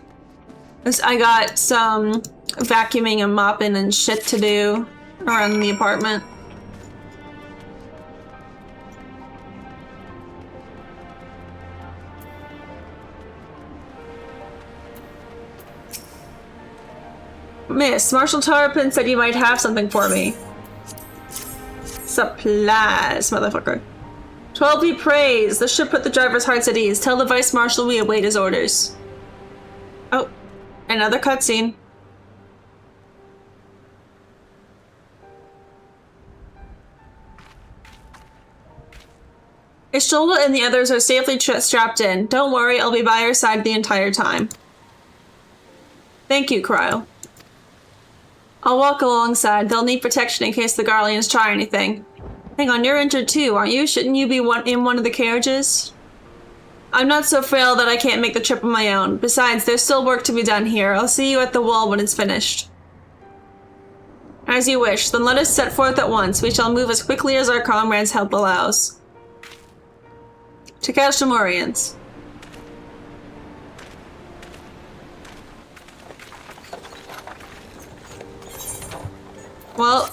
I got some vacuuming and mopping and shit to do around the apartment. Miss, Marshal Tarpin said you might have something for me. Supplies, motherfucker. 12 be praised. This should put the driver's hearts at ease. Tell the Vice Marshal we await his orders. Oh, another cutscene. Isholda and the others are safely strapped in. Don't worry, I'll be by your side the entire time. Thank you, Cryo. I'll walk alongside. They'll need protection in case the Garleans try anything. Hang on, you're injured too, aren't you? Shouldn't you be in one of the carriages? I'm not so frail that I can't make the trip on my own. Besides, there's still work to be done here. I'll see you at the wall when it's finished. As you wish. Then let us set forth at once. We shall move as quickly as our comrades' help allows. To Castrum Oriens. Well...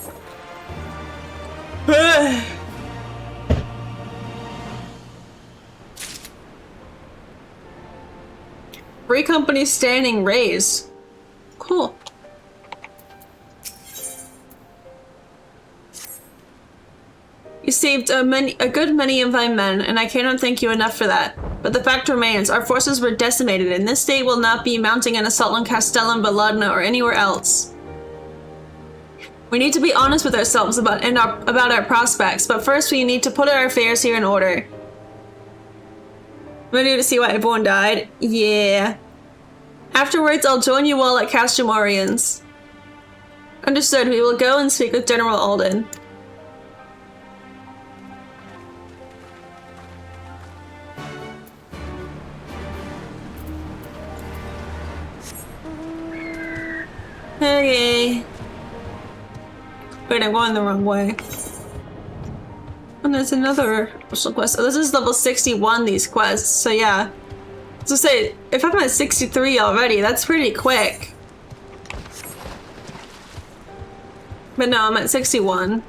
Free company standing raised. Cool. You saved a good many of thy men, and I cannot thank you enough for that. But the fact remains, our forces were decimated, and this state will not be mounting an assault on Castellum, Baladna, or anywhere else. We need to be honest with ourselves about our prospects, but first we need to put our affairs here in order. Ready to see why everyone died? Yeah. Afterwards, I'll join you all at Castrum Oriens. Understood, we will go and speak with General Alden. Okay. Wait, I'm going the wrong way. And there's another special quest. Oh, this is level 61, these quests, so yeah. So say, if I'm at 63 already, that's pretty quick. But no, I'm at 61.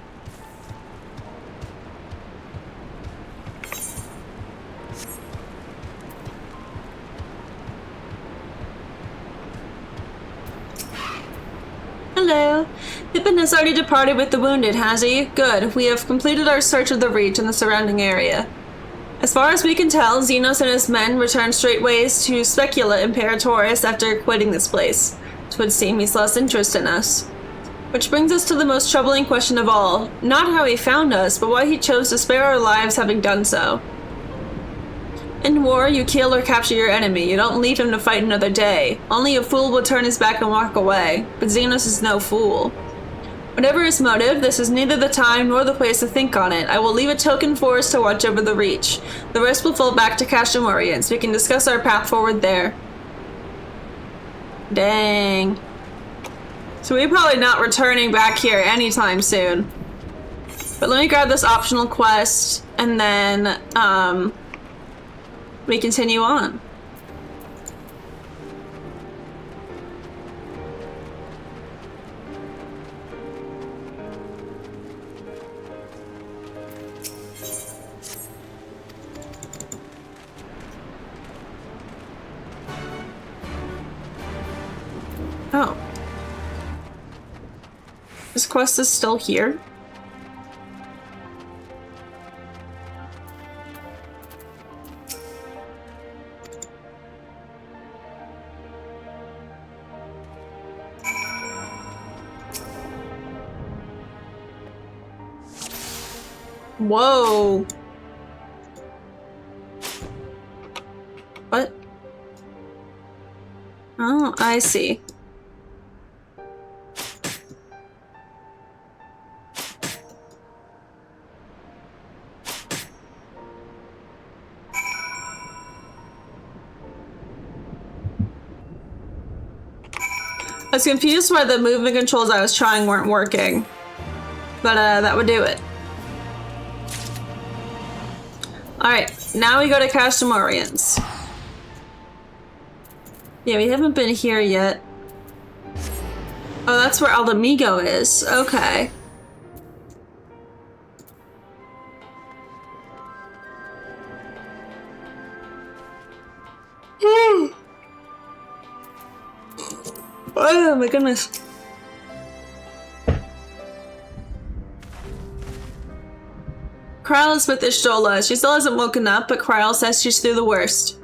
Hello. Pippin has already departed with the wounded, has he? Good. We have completed our search of the Reach and the surrounding area. As far as we can tell, Xenos and his men returned straightways to Specula Imperatoris after quitting this place. It would seem he's lost interest in us. Which brings us to the most troubling question of all. Not how he found us, but why he chose to spare our lives having done so. In war, you kill or capture your enemy. You don't leave him to fight another day. Only a fool will turn his back and walk away. But Xenos is no fool. Whatever his motive, this is neither the time nor the place to think on it. I will leave a token force to watch over the Reach. The rest will fall back to Castramorians. We can discuss our path forward there. Dang. So we're probably not returning back here anytime soon. But let me grab this optional quest, and then, we continue on. Oh. This quest is still here? Whoa. What? Oh, I see. I was confused why the movement controls I was trying weren't working. But that would do it. Alright, now we go to Castramorians. Yeah, we haven't been here yet. Oh, that's where Aldamigo is. Okay. Oh my goodness. Kryl is with Ishtola. She still hasn't woken up, but Kryl says she's through the worst.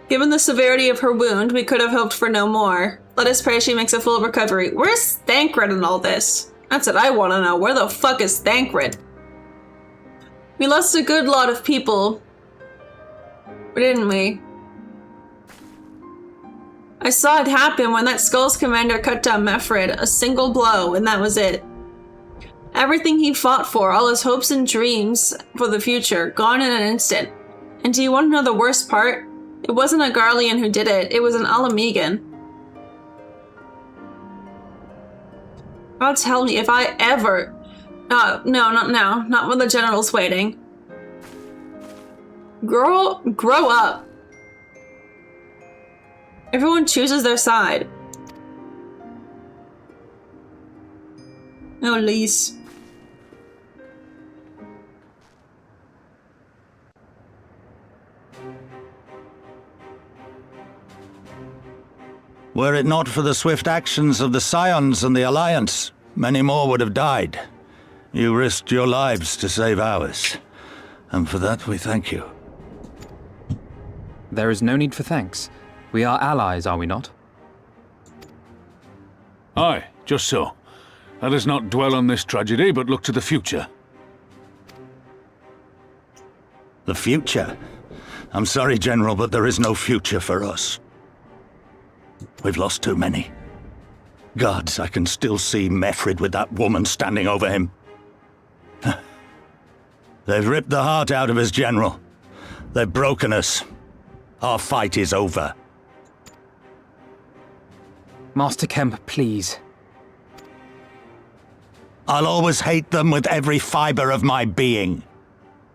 Given the severity of her wound, we could have hoped for no more. Let us pray she makes a full recovery. Where's Thancred in all this? That's what I want to know. Where the fuck is Thancred? We lost a good lot of people, didn't we? I saw it happen when that Skull's commander cut down Mefrid. A single blow, and that was it. Everything he fought for, all his hopes and dreams for the future, gone in an instant. And do you want to know the worst part? It wasn't a Garlean who did it, it was an Alamegan. God tell me if I ever... no, not now. Not when the general's waiting. Grow up. Everyone chooses their side. No, Lise. Were it not for the swift actions of the Scions and the Alliance, many more would have died. You risked your lives to save ours, and for that we thank you. There is no need for thanks. We are allies, are we not? Aye, just so. Let us not dwell on this tragedy, but look to the future. The future? I'm sorry, General, but there is no future for us. We've lost too many. Gods, I can still see Mefrid with that woman standing over him. They've ripped the heart out of us, General. They've broken us. Our fight is over. Master Kemp, please. I'll always hate them with every fiber of my being.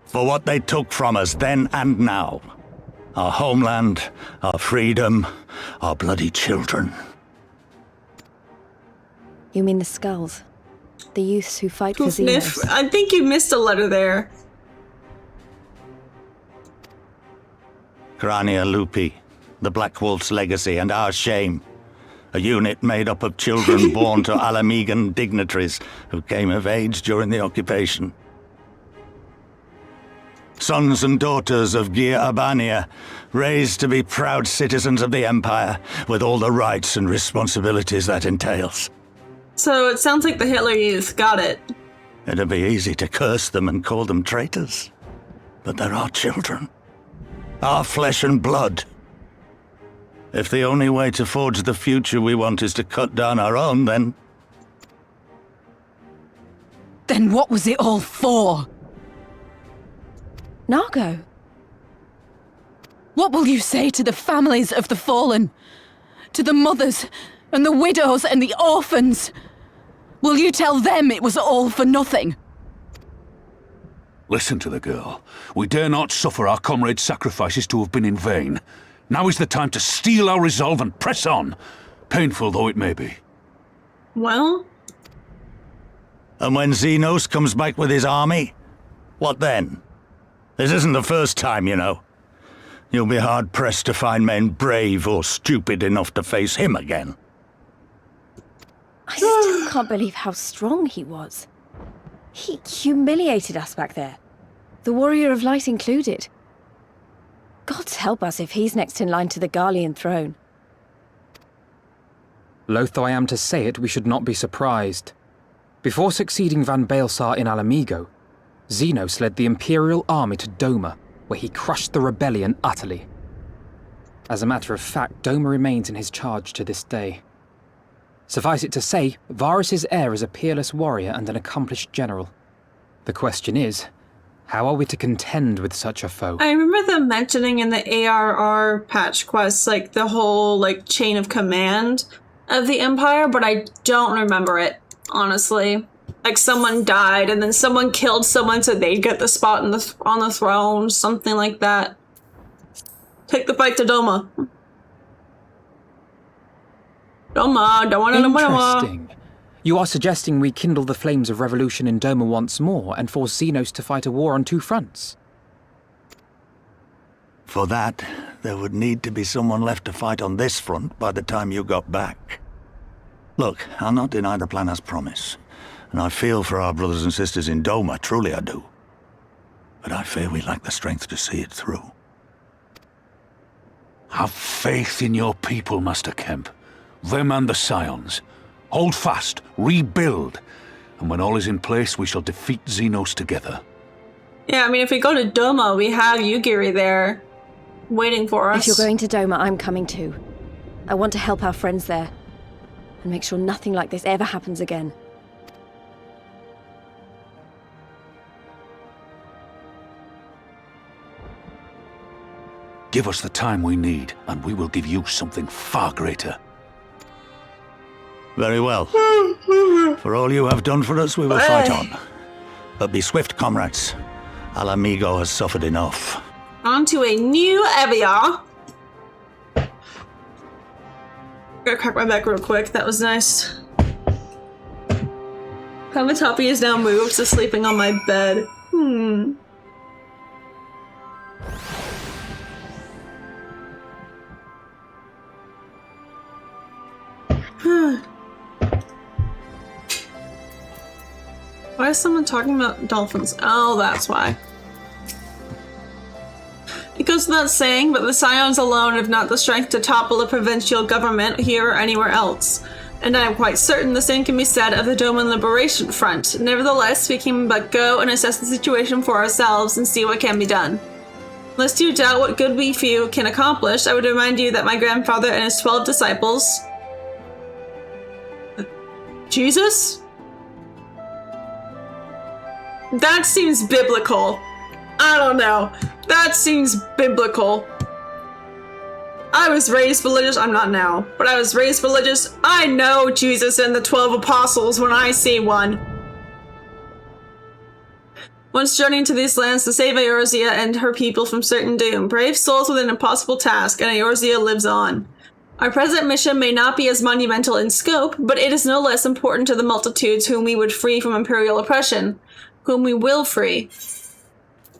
For what they took from us then and now. Our homeland, our freedom, our bloody children. You mean the Skulls? The youths who fight for Xenos? I think you missed a letter there. Crania Lupi, the Black Wolf's legacy and our shame. A unit made up of children born to Alamegan dignitaries who came of age during the occupation. Sons and daughters of Gir Abania, raised to be proud citizens of the Empire, with all the rights and responsibilities that entails. So it sounds like the Hitler Youth. Got it. It'd be easy to curse them and call them traitors. But they're our children. Our flesh and blood. If the only way to forge the future we want is to cut down our own, then... Then what was it all for? Nargo. What will you say to the families of the fallen? To the mothers, and the widows, and the orphans? Will you tell them it was all for nothing? Listen to the girl. We dare not suffer our comrades' sacrifices to have been in vain. Now is the time to steel our resolve and press on, painful though it may be. Well? And when Xenos comes back with his army, what then? This isn't the first time, you know. You'll be hard-pressed to find men brave or stupid enough to face him again. I still can't believe how strong he was. He humiliated us back there. The Warrior of Light included. God help us if he's next in line to the Garlean throne. Loath though I am to say it, we should not be surprised. Before succeeding Van Baelsar in Alamigo, Xenos led the Imperial army to Doma, where he crushed the rebellion utterly. As a matter of fact, Doma remains in his charge to this day. Suffice it to say, Varus's heir is a peerless warrior and an accomplished general. The question is, how are we to contend with such a foe? I remember them mentioning in the ARR patch quest, like, the whole, like, chain of command of the Empire, but I don't remember it, honestly. Like, someone died, and then someone killed someone so they'd get the spot on the throne, something like that. Take the fight to Doma. Doma. Interesting. You are suggesting we kindle the flames of revolution in Doma once more and force Xenos to fight a war on two fronts? For that, there would need to be someone left to fight on this front by the time you got back. Look, I'll not deny the plan as promised. And I feel for our brothers and sisters in Doma, truly I do. But I fear we lack the strength to see it through. Have faith in your people, Master Kemp. Them and the Scions. Hold fast, rebuild, and when all is in place, we shall defeat Xenos together. Yeah, I mean, if we go to Doma, we have Yugiri there, waiting for us. If you're going to Doma, I'm coming too. I want to help our friends there, and make sure nothing like this ever happens again. Give us the time we need, and we will give you something far greater. Very well. For all you have done for us, we will fight on. But be swift, comrades. Alamigo has suffered enough. On to a new area. Gotta crack my back real quick. That was nice. Kamatapi is now moved to sleeping on my bed. Why is someone talking about dolphins? Oh, that's why. It goes without saying, but the Scions alone have not the strength to topple a provincial government here or anywhere else. And I am quite certain the same can be said of the Doman Liberation Front. Nevertheless, we can but go and assess the situation for ourselves and see what can be done. Lest you doubt what good we few can accomplish, I would remind you that my grandfather and his 12 disciples... Jesus? That seems biblical. I don't know. That seems biblical. I was raised religious. I'm not now, but I was raised religious. I know Jesus and the 12 apostles when I see one. Once journeying to these lands to save Eorzea and her people from certain doom, brave souls with an impossible task, and Eorzea lives on. Our present mission may not be as monumental in scope, but it is no less important to the multitudes whom we would free from imperial oppression. Whom we will free.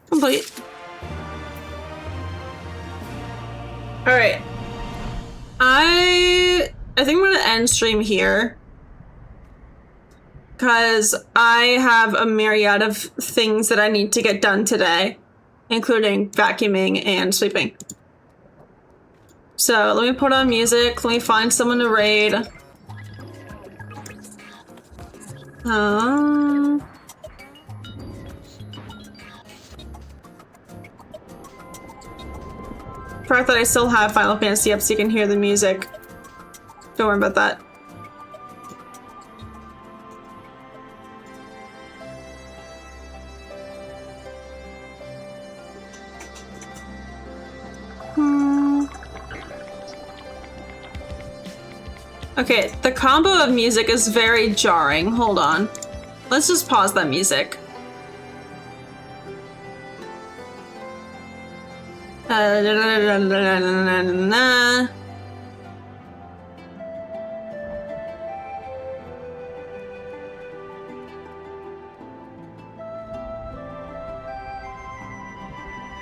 Complete. Alright. I I think I'm gonna end stream here. Because I have a myriad of things that I need to get done today, including vacuuming and sleeping. So let me put on music, let me find someone to raid. Fact that I still have Final Fantasy up so you can hear the music. Don't worry about that. Okay, the combo of music is very jarring. Hold on. Let's just pause that music.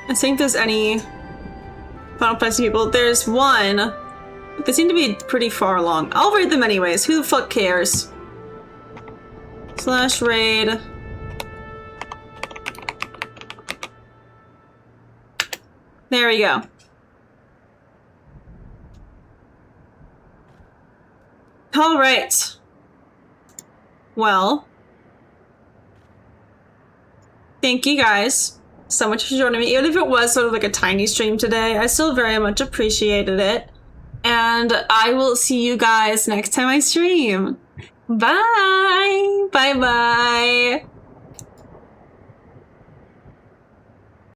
I think there's any Final Fantasy people. There's one, but they seem to be pretty far along. I'll raid them anyways. Who the fuck cares? / raid. There we go. All right. Well, thank you guys so much for joining me. Even if it was sort of like a tiny stream today, I still very much appreciated it. And I will see you guys next time I stream. Bye! Bye-bye!